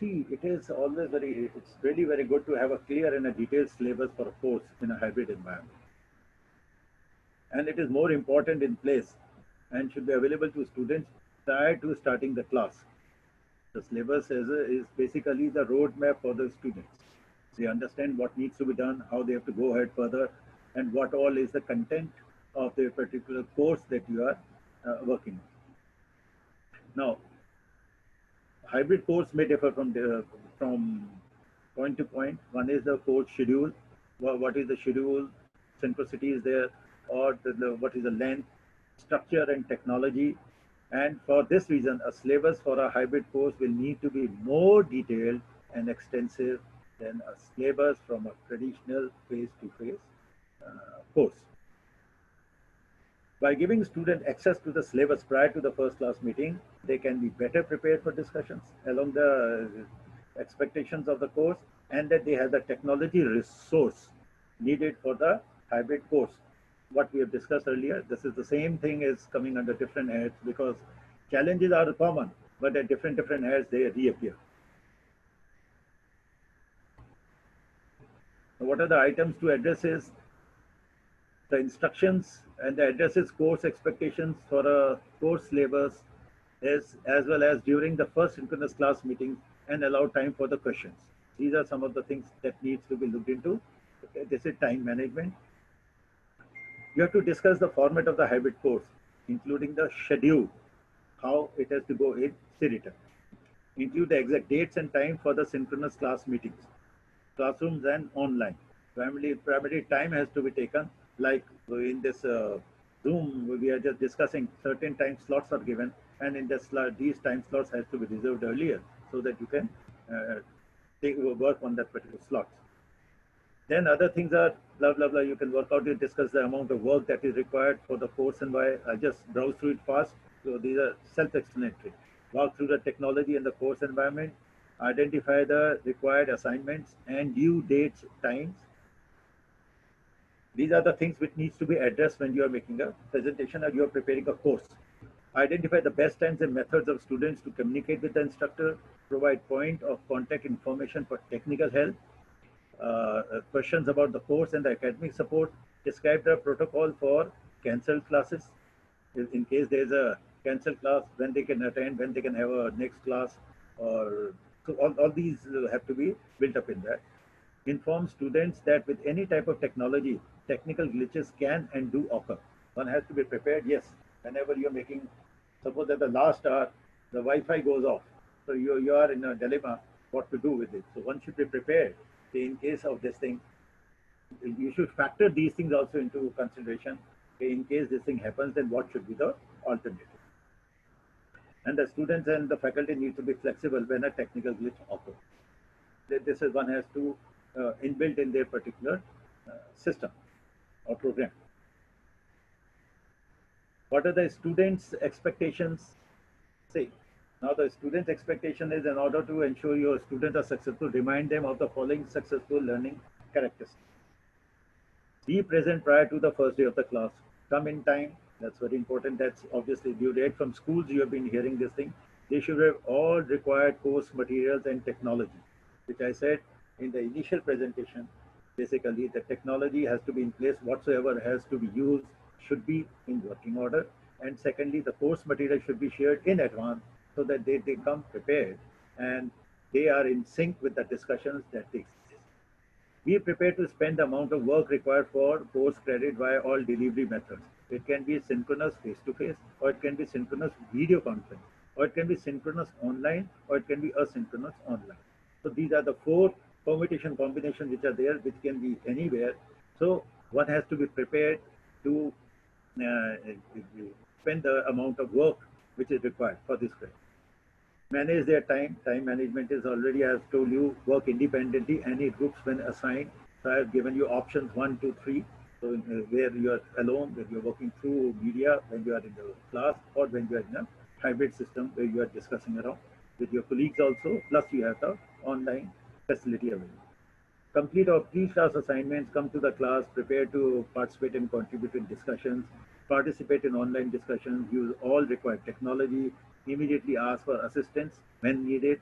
See, it's really very good to have a clear and a detailed syllabus for a course in a hybrid environment. And it is more important in place and should be available to students prior to starting the class. The syllabus is basically the roadmap for the students. They understand what needs to be done, how they have to go ahead further, and what all is the content of their particular course that you are working on. Now, hybrid course may differ from point to point. One is the course schedule. What is the schedule? Synchronicity is there, or what is the length, structure, and technology. And for this reason, a syllabus for a hybrid course will need to be more detailed and extensive than a syllabus from a traditional face-to-face course. By giving students access to the syllabus prior to the first class meeting, they can be better prepared for discussions along the expectations of the course, and that they have the technology resource needed for the hybrid course. What we have discussed earlier, this is the same thing is coming under different heads, because challenges are common, but at different heads they reappear. What are the items to address is the instructions and the addresses course expectations for a course syllabus, as well as during the first synchronous class meeting, and allow time for the questions. These are some of the things that needs to be looked into. Okay, this is time management. You have to discuss the format of the hybrid course, including the schedule, how it has to go in CIRITA. Include the exact dates and time for the synchronous class meetings, classrooms and online. Primarily time has to be taken, like in this Zoom, we are just discussing certain time slots are given, and in this these time slots has to be reserved earlier so that you can work on that particular slot. Then other things are blah blah blah. You can work out and discuss the amount of work that is required for the course and why. I just browse through it fast. So these are self-explanatory. Walk through the technology and the course environment. Identify the required assignments and due dates, times. These are the things which needs to be addressed when you are making a presentation or you are preparing a course. Identify the best times and methods of students to communicate with the instructor. Provide point of contact information for technical help. Questions about the course and the academic support. Describe the protocol for cancelled classes. In case there's a cancelled class, when they can attend, when they can have a next class, or so all these have to be built up in that. Inform students that with any type of technology, technical glitches can and do occur. One has to be prepared. Yes, whenever you're making, suppose at the last hour, the Wi-Fi goes off. So you are in a dilemma what to do with it. So one should be prepared. In case of this thing, you should factor these things also into consideration. In case this thing happens, then what should be the alternative? And the students and the faculty need to be flexible when a technical glitch occurs. this is one has to inbuilt in their particular system or program. What are the students' expectations? Say, now the student's expectation is, in order to ensure your students are successful, remind them of the following successful learning characteristics. Be present prior to the first day of the class. Come in time. That's very important. That's obviously you read from schools. You have been hearing this thing. They should have all required course materials and technology, which I said in the initial presentation. Basically, the technology has to be in place. Whatsoever has to be used should be in working order. And secondly, the course material should be shared in advance so that they come prepared and they are in sync with the discussions that take place. Be prepared to spend the amount of work required for course credit via all delivery methods. It can be synchronous face-to-face, or it can be synchronous video conference, or it can be synchronous online, or it can be asynchronous online. So these are the four permutation combinations which are there, which can be anywhere. So one has to be prepared to spend the amount of work which is required for this credit. Manage their time. Time management is already, I've told you, work independently. Any groups when assigned. So I've given you options 1, 2, 3. So where you are alone, when you're working through media, when you are in the class, or when you are in a hybrid system where you are discussing around with your colleagues also, plus you have the online facility available. Complete or pre-class assignments, come to the class, prepare to participate and contribute in discussions, participate in online discussions, use all required technology, immediately ask for assistance when needed,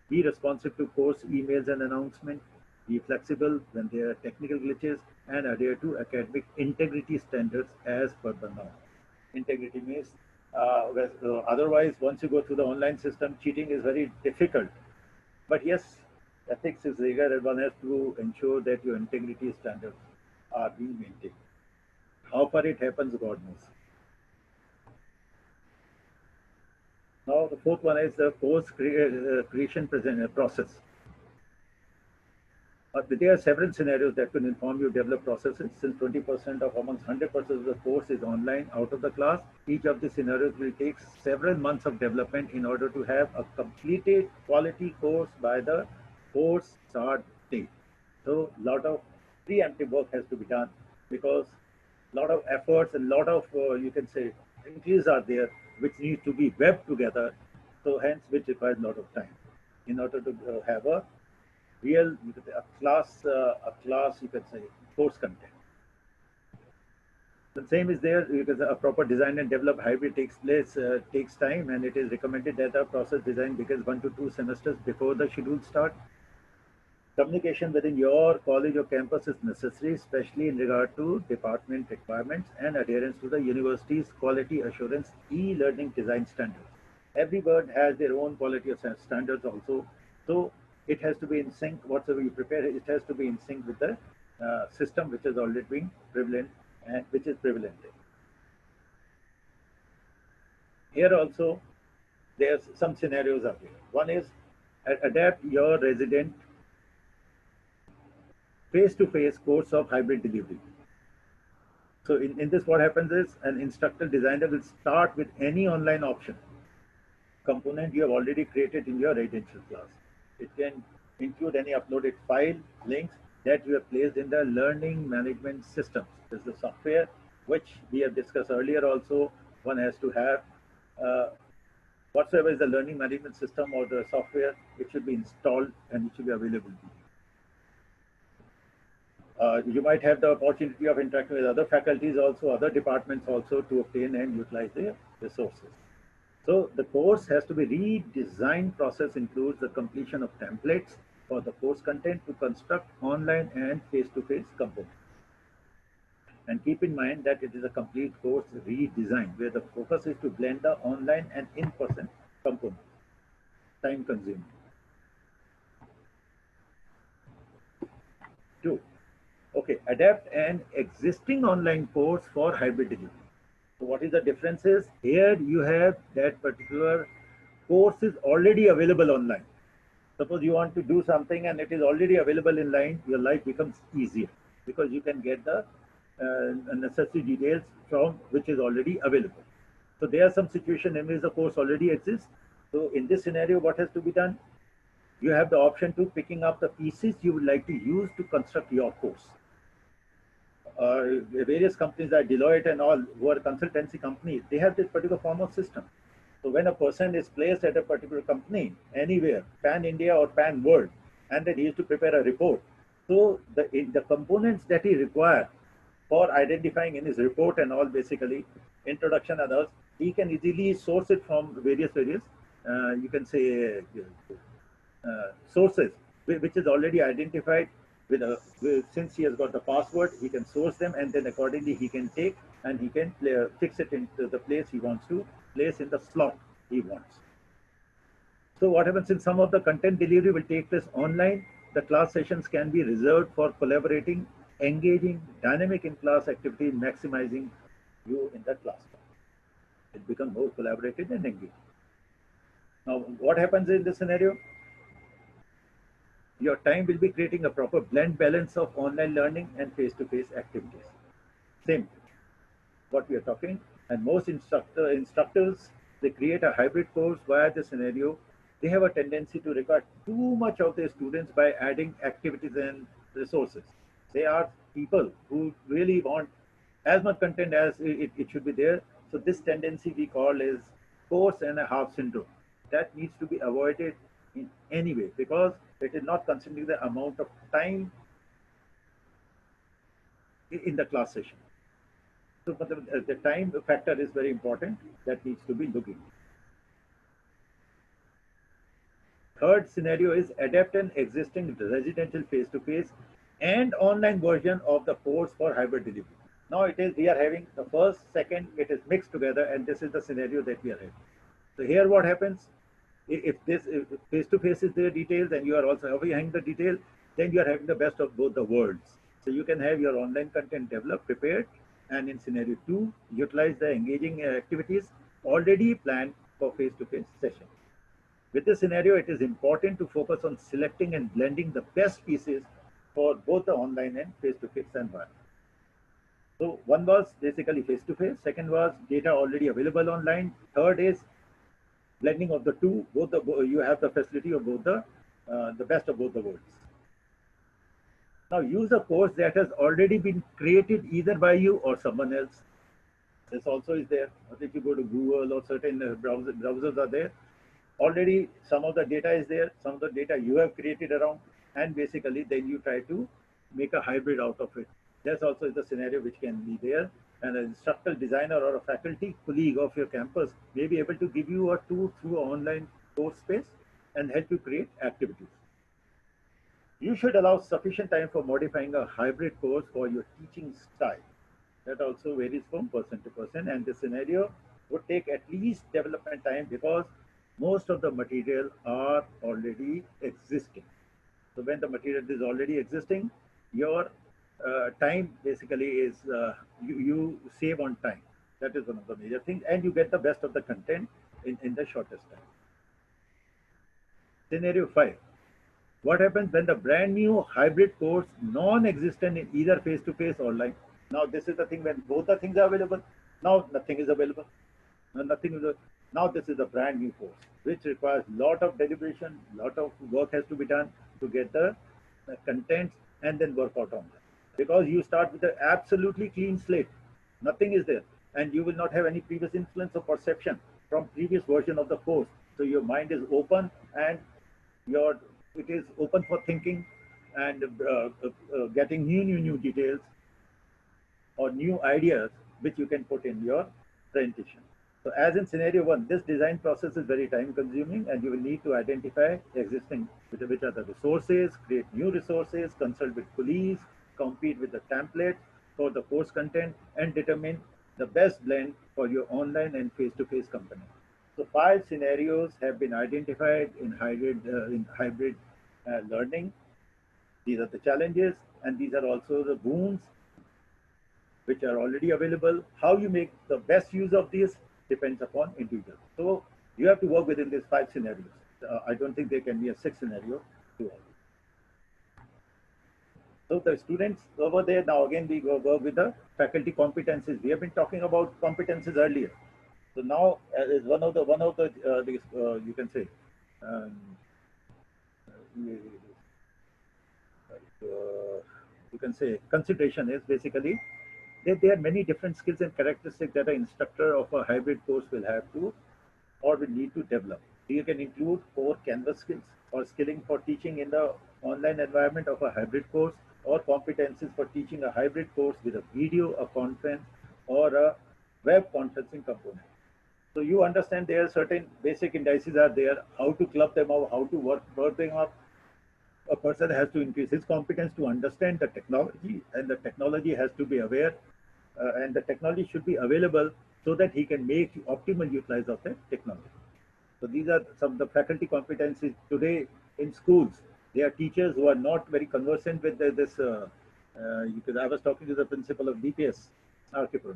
be responsive to course emails and announcements, be flexible when there are technical glitches, and adhere to academic integrity standards as per the norm. Integrity means otherwise, once you go through the online system, cheating is very difficult. But yes, ethics is rigor, and one has to ensure that your integrity standards are being maintained. How far it happens, God knows. Now, the fourth one is the course creation process. There are several scenarios that can inform you develop processes. Since 20% of amongst 100% of the course is online out of the class, each of the scenarios will take several months of development in order to have a completed quality course by the course start date. So a lot of preemptive work has to be done because a lot of efforts and a lot of, you can say, entries are there which need to be webbed together. So hence, which requires a lot of time in order to have a real, you could say, a class, you can say, course content. The same is there because a proper design and develop hybrid takes time, and it is recommended that the process design begins 1 to 2 semesters before the schedule start. Communication within your college or campus is necessary, especially in regard to department requirements and adherence to the university's quality assurance e-learning design standards. Every board has their own quality of standards also. So it has to be in sync. Whatever you prepare, it has to be in sync with the system which is already being prevalent and which is prevalent. Here also, there's some scenarios are there. One is adapt your resident face-to-face course of hybrid delivery. So in this, what happens is an instructor designer will start with any online option component you have already created in your residential class. It can include any uploaded file, links that you have placed in the learning management systems. This is the software which we have discussed earlier also. One has to have whatsoever is the learning management system or the software, it should be installed and it should be available to you. You might have the opportunity of interacting with other faculties also, other departments also to obtain and utilize their resources. So the course has to be redesigned. Process includes the completion of templates for the course content to construct online and face-to-face components. And keep in mind that it is a complete course redesign where the focus is to blend the online and in-person components. Time consuming. 2. Okay, adapt an existing online course for hybrid delivery. So what is the difference is here you have that particular course is already available online. Suppose you want to do something and it is already available in line, your life becomes easier because you can get the necessary details from which is already available. So there are some situations in which the course already exists. So in this scenario, what has to be done? you have the option to picking up the pieces you would like to use to construct your course. Various companies like Deloitte and all, who are consultancy companies, they have this particular form of system. So when a person is placed at a particular company, anywhere, pan India or pan world, and then he has to prepare a report. So the components that he requires for identifying in his report and all, basically introduction and others, he can easily source it from various you can say sources, which is already identified since he has got the password, he can source them, and then accordingly he can take and he can fix it into the place he wants to place in the slot he wants. So what happens, in some of the content delivery will take place online, the class sessions can be reserved for collaborating, engaging, dynamic in-class activity, maximizing you in the class. It becomes more collaborative and engaging. Now, what happens in this scenario? Your time will be creating a proper blend balance of online learning and face-to-face activities. Same, what we are talking. And most instructors, they create a hybrid course via the scenario. They have a tendency to record too much of their students by adding activities and resources. They are people who really want as much content as it should be there. So this tendency we call is course and a half syndrome. That needs to be avoided in any way, because it is not considering the amount of time in the class session. So the time factor is very important, that needs to be looking. Third scenario is adapt an existing residential face-to-face and online version of the course for hybrid delivery. Now we are having the first, second, it is mixed together, and this is the scenario that we are having. So here what happens, if face-to-face is the details and you are also having the detail, then you are having the best of both the worlds. So you can have your online content developed, prepared, and in scenario 2, utilize the engaging activities already planned for face-to-face session. With this scenario, it is important to focus on selecting and blending the best pieces for both the online and face-to-face environment. So one was basically face-to-face, second was data already available online, third is blending of the two, you have the facility of both the best of both the worlds. Now use a course that has already been created either by you or someone else. This also is there. If you go to Google or certain browsers are there, already some of the data is there, some of the data you have created around, and basically then you try to make a hybrid out of it. That's also the scenario which can be there. And an instructor, designer, or a faculty colleague of your campus may be able to give you a tour through an online course space and help you create activities. You should allow sufficient time for modifying a hybrid course for your teaching style. That also varies from person to person, and the scenario would take at least development time because most of the material are already existing. So when the material is already existing, your time basically is, you save on time. That is one of the major things, and you get the best of the content in the shortest time. Scenario 5. What happens when the brand new hybrid course non-existent in either face-to-face or online? Now this is the thing, when both the things are available, now nothing is available. Now this is a brand new course, which requires a lot of deliberation, lot of work has to be done to get the contents and then work out on that. Because you start with an absolutely clean slate, nothing is there, and you will not have any previous influence or perception from previous version of the course. So your mind is open, and it is open for thinking and getting new details or new ideas which you can put in your presentation. So as in scenario 1, this design process is very time consuming, and you will need to identify existing, which are the resources, create new resources, consult with colleagues, compete with the template for the course content, and determine the best blend for your online and face-to-face company. So 5 scenarios have been identified in hybrid learning. These are the challenges, and these are also the boons which are already available. How you make the best use of these depends upon individual. So you have to work within these 5 scenarios. I don't think there can be a 6th scenario to all. So the students over there, now again we go work with the faculty competencies. We have been talking about competencies earlier. So now is one of the you can say you can say consideration is basically there are many different skills and characteristics that an instructor of a hybrid course will have to or will need to develop. You can include core Canvas skills or skilling for teaching in the online environment of a hybrid course or competencies for teaching a hybrid course with a video, a conference, or a web conferencing component. So you understand there are certain basic indices are there, how to club them out, how to work them up. A person has to increase his competence to understand the technology, and the technology has to be aware, and the technology should be available so that he can make optimal utilize of that technology. So these are some of the faculty competencies today in schools. There are teachers who are not very conversant with this. I was talking to the principal of DPS, Arkipur,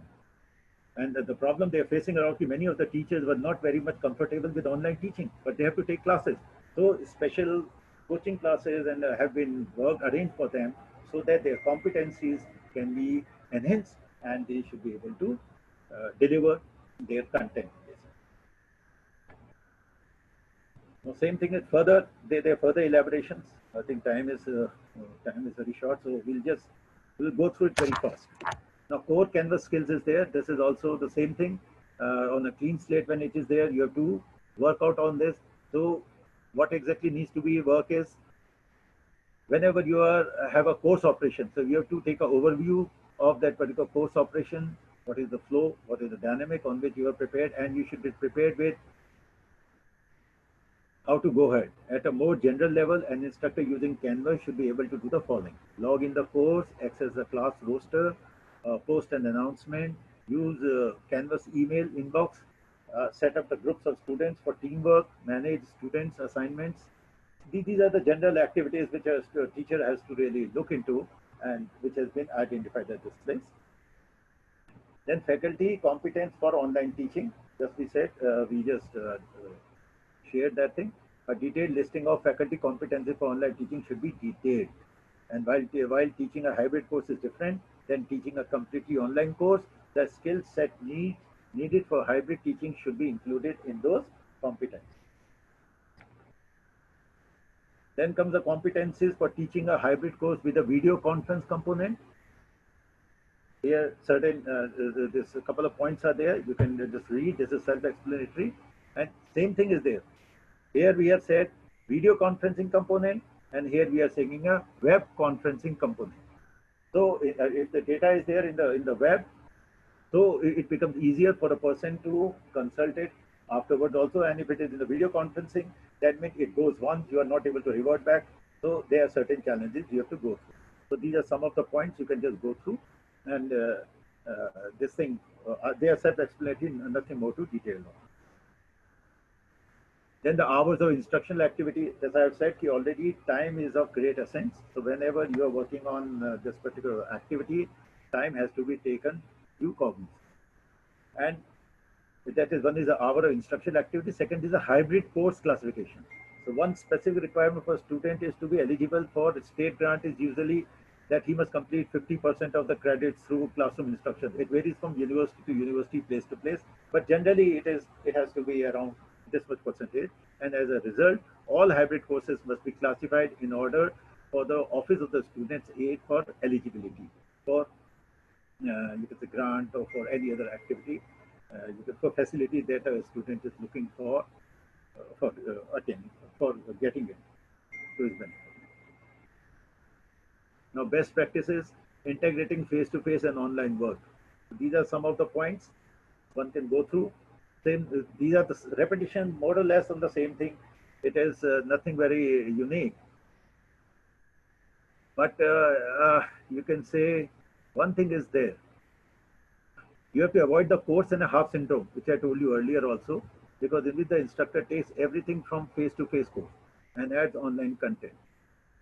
and the problem they are facing around many of the teachers were not very much comfortable with online teaching, but they have to take classes. So special coaching classes and have been work arranged for them so that their competencies can be enhanced and they should be able to deliver their content. Now, same thing is further. There are further elaborations. I think time is very short, so we'll go through it very fast. Now, core Canvas skills is there. This is also the same thing. On a clean slate, when it is there, you have to work out on this. So, what exactly needs to be work is whenever you have a course operation. So, you have to take an overview of that particular course operation. What is the flow? What is the dynamic on which you are prepared? And you should be prepared with how to go ahead. At a more general level, an instructor using Canvas should be able to do the following: log in the course, access the class roster, post an announcement, use Canvas email inbox, set up the groups of students for teamwork, manage students' assignments. These are the general activities which a teacher has to really look into and which has been identified at this place. Then faculty competence for online teaching. Just we said, we just shared that thing. A detailed listing of faculty competency for online teaching should be detailed. And while teaching a hybrid course is different than teaching a completely online course, the skill set needed for hybrid teaching should be included in those competencies. Then comes the competencies for teaching a hybrid course with a video conference component. Here, there's a couple of points are there. You can just read. This is self-explanatory, and same thing is there. Here we have said video conferencing component, and here we are saying a web conferencing component. So if the data is there in the web, so it becomes easier for a person to consult it afterwards also. And if it is in the video conferencing, that means it goes once, you are not able to revert back. So there are certain challenges you have to go through. So these are some of the points you can just go through. And this thing, they are self-explanatory, nothing more to detail on. Then the hours of instructional activity, as I have said, already time is of great essence. So whenever you are working on this particular activity, time has to be taken due cognizance. And that is one is the hour of instructional activity. Second is a hybrid course classification. So one specific requirement for a student is to be eligible for the state grant is usually that he must complete 50% of the credits through classroom instruction. It varies from university to university, place to place, but generally it has to be around this much percentage. And as a result, all hybrid courses must be classified in order for the Office of the Students' Aid for eligibility for you can say grant or for any other activity, for facility that a student is looking for attending, for getting it to his benefit. Now, best practices, integrating face-to-face and online work. These are some of the points one can go through. These are the repetition, more or less on the same thing. It is nothing very unique. But you can say one thing is there. You have to avoid the course and a half syndrome, which I told you earlier also, because in which the instructor takes everything from face-to-face course and adds online content.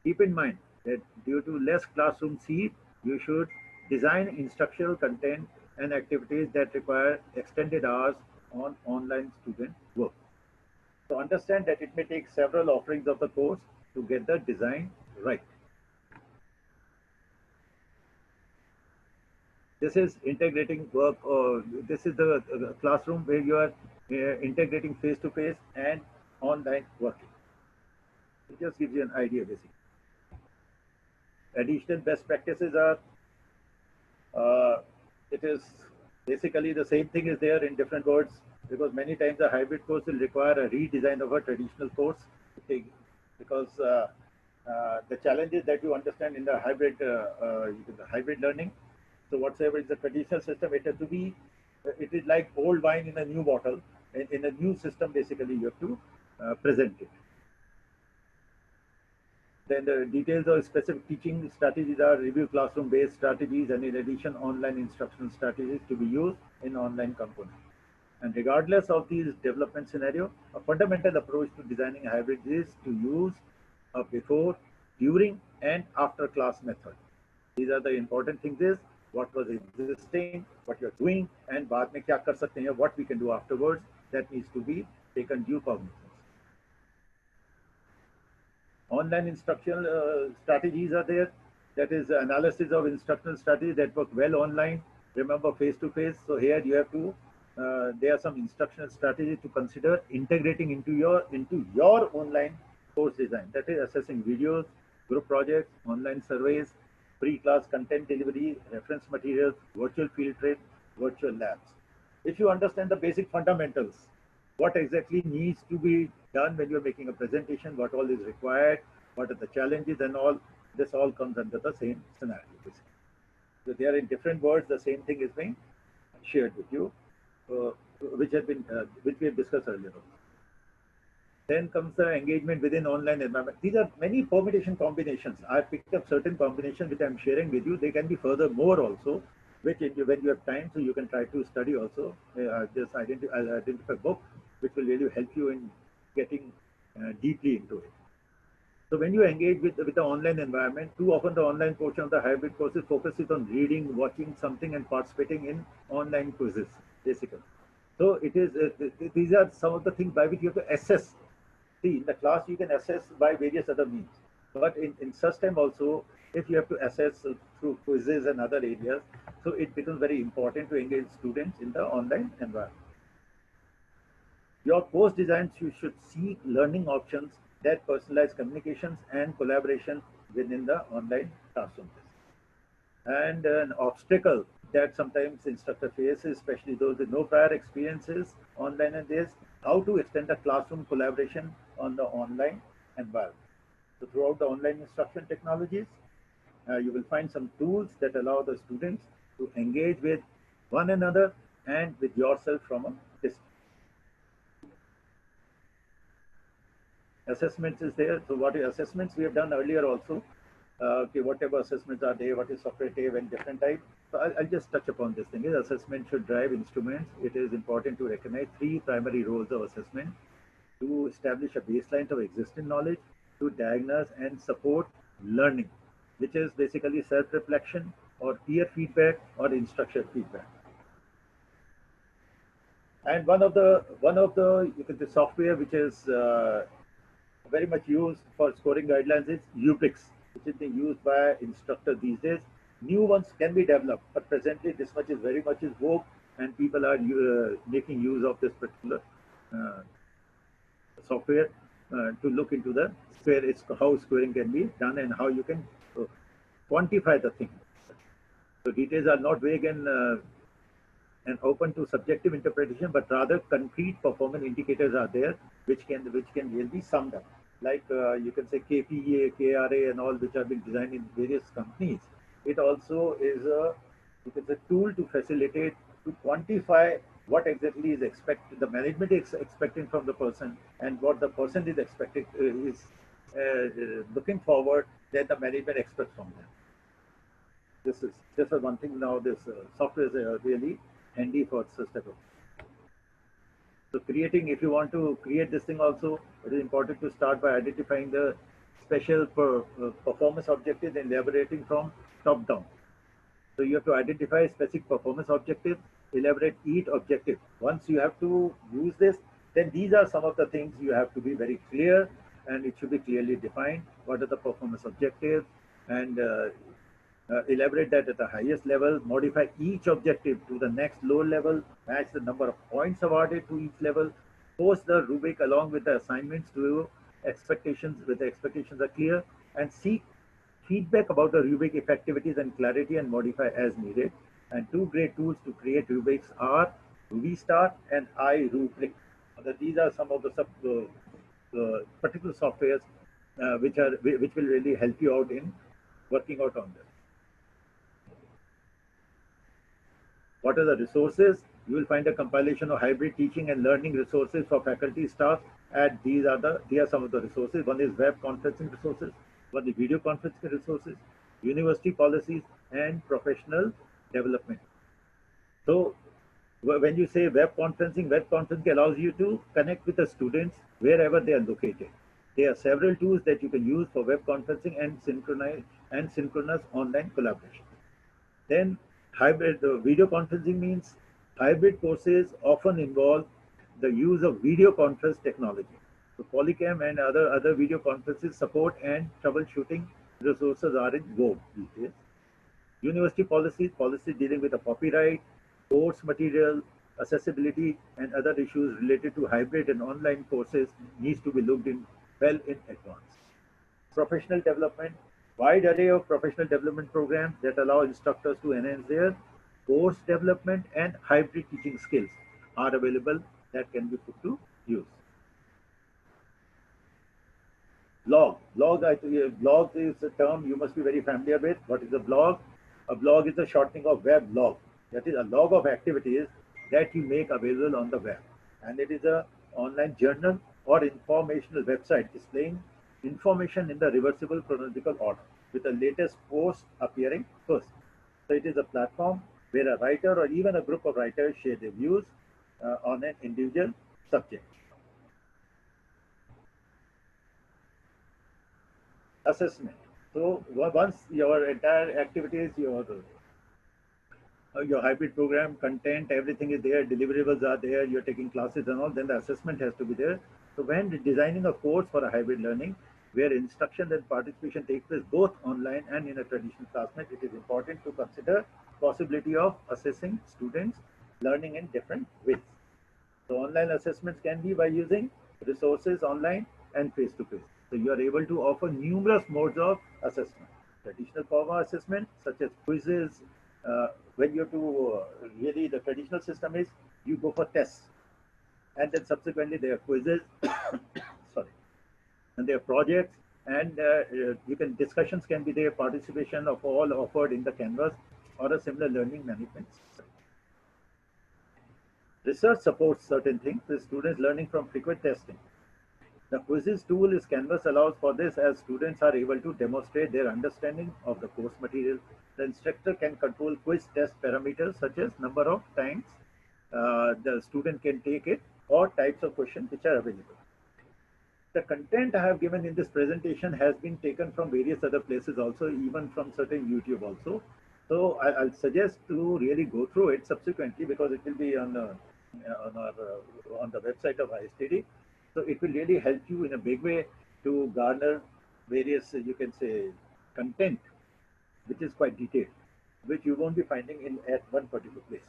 Keep in mind that due to less classroom seat, you should design instructional content and activities that require extended hours on online student work. So understand that it may take several offerings of the course to get the design right. This is integrating work, or this is the classroom where you are integrating face-to-face and online working. It just gives you an idea, basically. Additional best practices are, it is basically the same thing is there in different words, because many times a hybrid course will require a redesign of a traditional course, because the challenges that you understand in the hybrid learning. So whatsoever is the traditional system, it has to be, it is like old wine in a new bottle. In a new system, basically, you have to present it. Then the details of specific teaching strategies are review classroom-based strategies, and in addition, online instructional strategies to be used in online components. And regardless of these development scenario, a fundamental approach to designing hybrids is to use a before, during, and after class method. These are the important things is what was existing, what you're doing, and बाद में क्या कर सकते हैं, what we can do afterwards. That needs to be taken due cognizance. Online instructional strategies are there. That is analysis of instructional strategies that work well online. Remember face to face. So here you have to. There are some instructional strategies to consider integrating into your online course design. That is assessing videos, group projects, online surveys, pre-class content delivery, reference materials, virtual field trips, virtual labs. If you understand the basic fundamentals, what exactly needs to be done when you're making a presentation, what all is required, what are the challenges and all, this all comes under the same scenario. Basically. So they are in different words, the same thing is being shared with you, which we have discussed earlier. Then comes the engagement within online environment. These are many permutation combinations. I picked up certain combinations which I'm sharing with you. They can be further more also, which when you have time, so you can try to study also. Just identify a book which will really help you in getting deeply into it. So when you engage with the online environment, too often the online portion of the hybrid courses focuses on reading, watching something, and participating in online quizzes, basically. So it is these are some of the things by which you have to assess. See, in the class you can assess by various other means, but in such time also, if you have to assess through quizzes and other areas, so it becomes very important to engage students in the online environment. Your course designs, you should seek learning options that personalize communications and collaboration within the online classroom. And an obstacle that sometimes instructor faces, especially those with no prior experiences online, and is how to extend the classroom collaboration on the online environment. So throughout the online instruction technologies, you will find some tools that allow the students to engage with one another and with yourself from a distance. Assessments is there. So what is assessments we have done earlier also. Okay, whatever assessments are there, what is socrative and different type. So I'll just touch upon this thing. Assessment should drive instruments. It is important to recognize three primary roles of assessment: to establish a baseline of existing knowledge, to diagnose and support learning, which is basically self-reflection or peer feedback or instructor feedback. And one of the you can say software which is very much used for scoring guidelines is Ubrix, which is being used by instructors these days. New ones can be developed, but presently this much is very much is vogue, and people are making use of this particular software to look into the how squaring can be done and how you can quantify the thing. So details are not vague and open to subjective interpretation, but rather concrete performance indicators are there, which can really be summed up. Like you can say KPA, KRA, and all, which have been designed in various companies. It also is a tool to facilitate, to quantify what exactly is expected, the management is expecting from the person, and what the person is expecting is looking forward that the management expects from them. This is one thing. Now this software is really handy for such type of. So creating, if you want to create this thing also, it is important to start by identifying the special performance objectives and elaborating from top down. So you have to identify specific performance objectives, elaborate each objective. Once you have to use this, then these are some of the things you have to be very clear, and it should be clearly defined. What are the performance objectives, and elaborate that at the highest level, modify each objective to the next lower level, match the number of points awarded to each level, post the rubric along with the assignments to where the expectations are clear, and seek feedback about the rubric activities and clarity and modify as needed. And two great tools to create rubrics are VStar and iRubric. These are some of the particular softwares which will really help you out in working out on this. What are the resources? You will find a compilation of hybrid teaching and learning resources for faculty, staff, and these are some of the resources. One is web conferencing resources, one is video conferencing resources, university policies, and professional development. So when you say web conferencing allows you to connect with the students wherever they are located. There are several tools that you can use for web conferencing and synchronous online collaboration. Then hybrid video conferencing means hybrid courses often involve the use of video conference technology. So Polycam and other video conferences support and troubleshooting resources are in vogue these days. University policies dealing with the copyright, course material, accessibility, and other issues related to hybrid and online courses needs to be looked in well in advance. Professional development, wide array of professional development programs that allow instructors to enhance their course development and hybrid teaching skills are available that can be put to use. Blog is a term you must be very familiar with. What is a blog? A blog is a shortening of web log. That is a log of activities that you make available on the web. And it is an online journal or informational website displaying information in the reversible chronological order with the latest post appearing first. So it is a platform where a writer or even a group of writers share their views on an individual subject. Assessment. So once your entire activities, your hybrid program, content, everything is there, deliverables are there, you're taking classes and all, then the assessment has to be there. So when designing a course for a hybrid learning, where instruction and participation takes place both online and in a traditional classroom, it is important to consider possibility of assessing students' learning in different ways. So online assessments can be by using resources online and face-to-face. So you are able to offer numerous modes of assessment. Traditional form of assessment, such as quizzes. When you have to really, the traditional system is you go for tests, and then subsequently there are quizzes, sorry, and there are projects, and discussions can be there, participation of all offered in the Canvas or a similar learning management system. Research supports certain things, with students learning from frequent testing. The quizzes tool is Canvas allows for this, as students are able to demonstrate their understanding of the course material. The instructor can control quiz test parameters such as number of times the student can take it or types of questions which are available. The content I have given in this presentation has been taken from various other places also, even from certain YouTube also. So I'll suggest to really go through it subsequently, because it will be on the website of ISTD. So it will really help you in a big way to garner various, you can say, content, which is quite detailed, which you won't be finding at one particular place.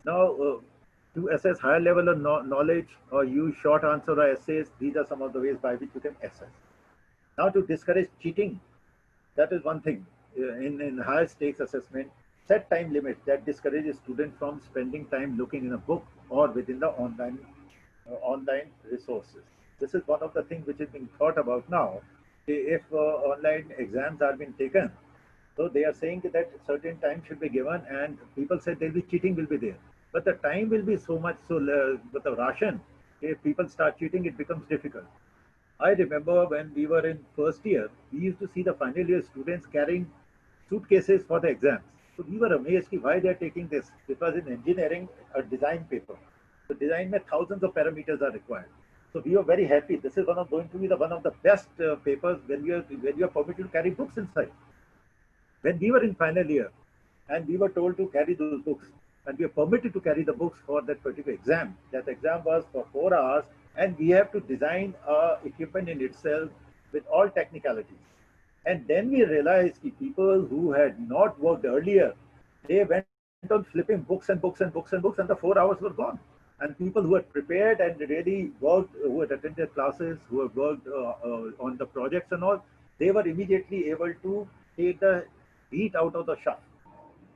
Now, to assess higher level of knowledge or use short answer or essays, these are some of the ways by which you can assess. Now, to discourage cheating, that is one thing. In higher stakes assessment, set time limits that discourages students from spending time looking in a book or within the online resources. This is one of the things which is being thought about now. If online exams are being taken, so they are saying that certain time should be given, and people said there will be cheating will be there, but the time will be so much, so with the ration, if people start cheating, it becomes difficult. I remember when we were in first year, we used to see the final year students carrying suitcases for the exams. So we were amazed why they are taking this. Because in engineering, a design paper. The design में thousands of parameters are required. So we were very happy. This is going to be one of the best papers when you are permitted to carry books inside. When we were in final year, and we were told to carry those books, and we are permitted to carry the books for that particular exam. That exam was for 4 hours, and we have to design equipment in itself with all technicalities. And then we realized that people who had not worked earlier, they went on flipping books and books and books and books, and the 4 hours were gone. And people who had prepared and really worked, who had attended classes, who had worked on the projects and all, they were immediately able to take the heat out of the shaft.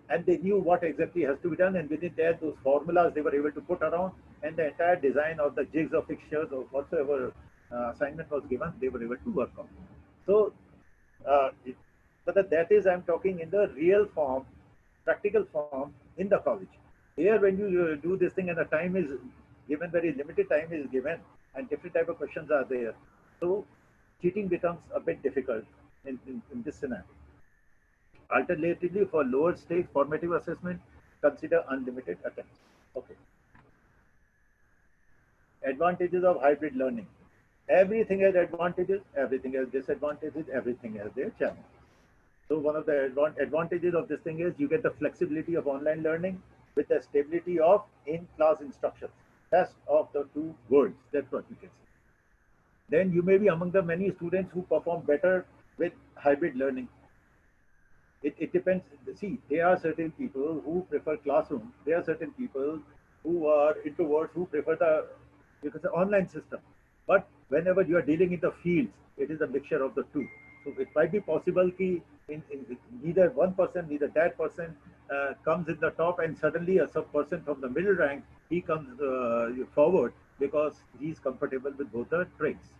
And they knew what exactly has to be done, and within that, those formulas they were able to put around, and the entire design of the jigs or fixtures or whatsoever assignment was given, they were able to work on. So, so that is, I'm talking in the real form, practical form in the college. Here, when you do this thing and the time is given, very limited time is given, and different type of questions are there. So, cheating becomes a bit difficult in this scenario. Alternatively, for lower stakes formative assessment, consider unlimited attempts. Okay. Advantages of hybrid learning. Everything has advantages, everything has disadvantages, everything has their challenges. So one of the advantages of this thing is you get the flexibility of online learning with the stability of in-class instructions. Best of the two worlds. That's what you can say. Then you may be among the many students who perform better with hybrid learning. It depends. See, there are certain people who prefer classroom. There are certain people who are introverts who prefer the, you can say, online system. But whenever you are dealing in the fields, it is a mixture of the two. So it might be possible that neither one person, neither that person comes in the top, and suddenly a sub person from the middle rank, he comes forward because he's comfortable with both the trades.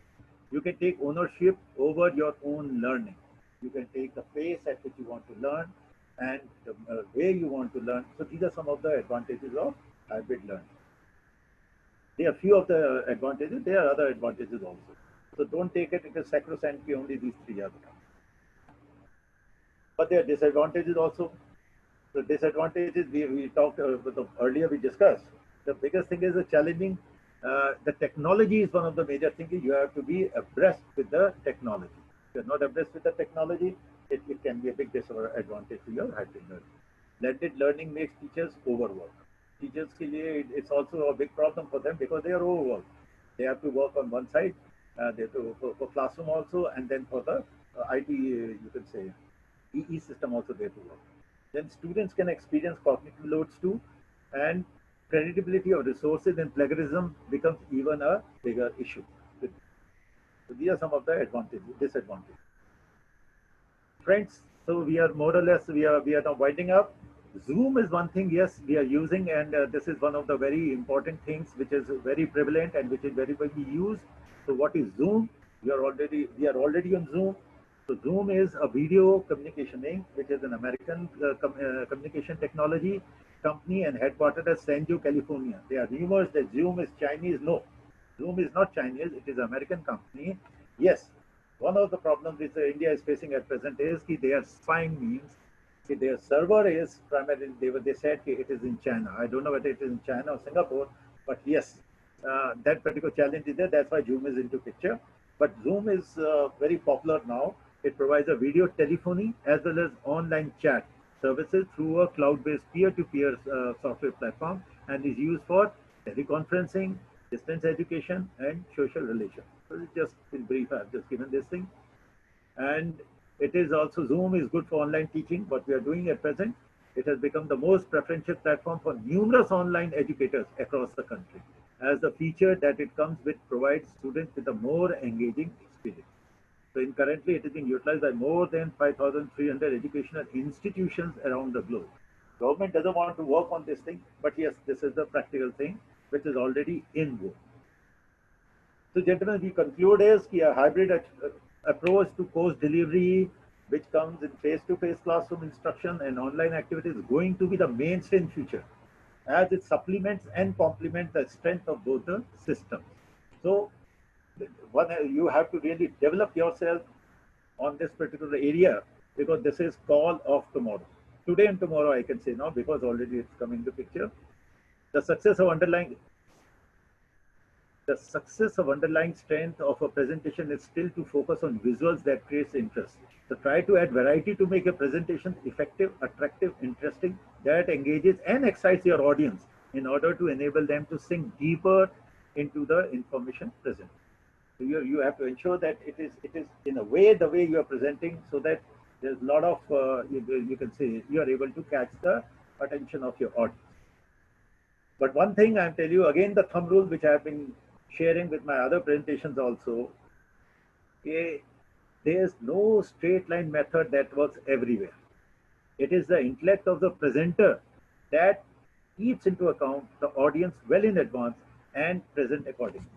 You can take ownership over your own learning. You can take the pace at which you want to learn and the way you want to learn. So these are some of the advantages of hybrid learning. There are few of the advantages. There are other advantages also. So don't take it as sacrosanct. Only these three are there. But there are disadvantages also. The disadvantages we talked earlier. We discussed. The biggest thing is the challenging. The technology is one of the major things. You have to be abreast with the technology. If you're not abreast with the technology, it can be a big disadvantage to your hybrid learning. Blended learning makes teachers overwork. Teachers, it's also a big problem for them because they are overworked. They have to work on one side, they have to for classroom also, and then for the IT, you can say, EE system also they have to work. Then students can experience cognitive loads too, and credibility of resources and plagiarism becomes even a bigger issue. So these are some of the advantages, disadvantages. Friends, so we are more or less, we are now winding up. Zoom is one thing, yes, we are using, and this is one of the very important things which is very prevalent and which is very used. So what is Zoom? We are already on Zoom. So Zoom is a video communication Inc., which is an American communication technology company and headquartered at San Diego, California. There are rumors that Zoom is Chinese. No, Zoom is not Chinese. It is an American company. Yes, one of the problems which India is facing at present is that they are spying means. Their server is primarily, they said it is in China. I don't know whether it is in China or Singapore, but yes, that particular challenge is there. That's why Zoom is into picture. But Zoom is very popular now. It provides a video telephony as well as online chat services through a cloud-based peer-to-peer software platform, and is used for teleconferencing, distance education, and social relations. So just in brief, I've just given this thing. And it is also, Zoom is good for online teaching, what we are doing at present. It has become the most preferential platform for numerous online educators across the country, as the feature that it comes with provides students with a more engaging experience. So currently it is being utilized by more than 5,300 educational institutions around the globe. Government doesn't want to work on this thing, but yes, this is the practical thing which is already in vogue. So gentlemen, we conclude is a hybrid approach to course delivery, which comes in face-to-face classroom instruction and online activities, is going to be the mainstream future, as it supplements and complements the strength of both the systems. So you have to really develop yourself on this particular area, because this is call of tomorrow. Today and tomorrow, I can say now, because already it's coming to picture. The success of underlying strength of a presentation is still to focus on visuals that creates interest. So try to add variety to make a presentation effective, attractive, interesting, that engages and excites your audience in order to enable them to sink deeper into the information presented. So you have to ensure that it is in a way, the way you are presenting, so that there's a lot of, you can say, you are able to catch the attention of your audience. But one thing I'll tell you again, the thumb rule which I have been sharing with my other presentations also, there's no straight line method that works everywhere. It is the intellect of the presenter that keeps into account the audience well in advance and present accordingly.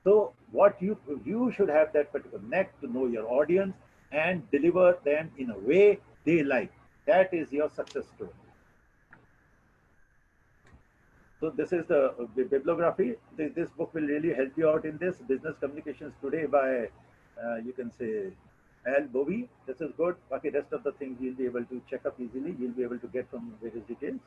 So what you should have that particular knack to know your audience and deliver them in a way they like. That is your success story. So this is the bibliography. This book will really help you out in this. Business Communications Today by, you can say, Al Bowie. This is good. Okay, rest of the things you'll be able to check up easily. You'll be able to get from various details.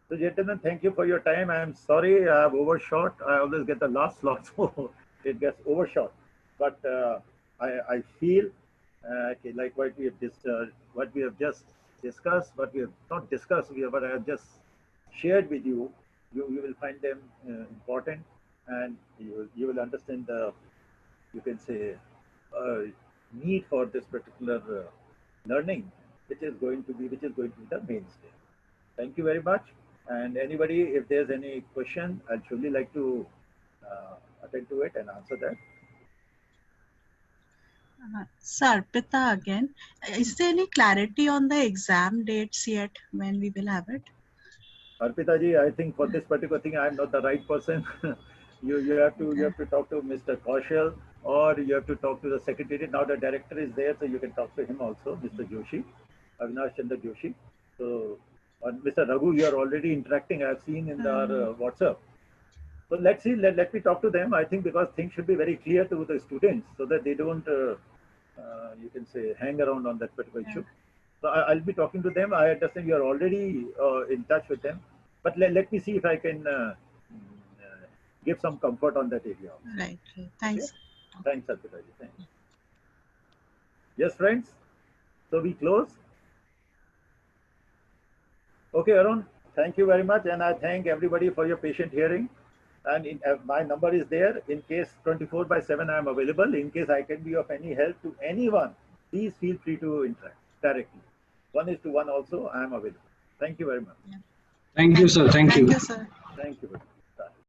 So gentlemen, thank you for your time. I am sorry I have overshot. I always get the last slot, so it gets overshot. But I feel like what we have just discussed, what we have not discussed, what I have just shared with you, you will find them important, and you will understand the, you can say, need for this particular learning, which is going to be the mainstay. Thank you very much. And anybody, if there's any question, I'd surely like to attend to it and answer that. Sir, Arpita again. Is there any clarity on the exam dates yet when we will have it? Arpita ji, I think for this particular thing, I'm not the right person. you have to talk to Mr. Kaushal, or you have to talk to the secretary. Now the director is there, so you can talk to him also, Mr. Joshi, Avinash Chandra Joshi. So, Mr. Raghu, you are already interacting. I've seen in our WhatsApp. So let's see. Let me talk to them. I think because things should be very clear to the students so that they don't, you can say, hang around on that particular issue. So I'll be talking to them. I understand you are already in touch with them, but let me see if I can give some comfort on that area. Right. Thanks. Okay? Thanks, Arpita ji. Thanks. Yes, friends. So we close. Okay, Arun. Thank you very much, and I thank everybody for your patient hearing. And my number is there. In case 24/7 I am available. In case I can be of any help to anyone, please feel free to interact directly. 1:1 also I am available. Thank you very much. Thank you, sir. Thank you. Thank you, sir. Thank you very much.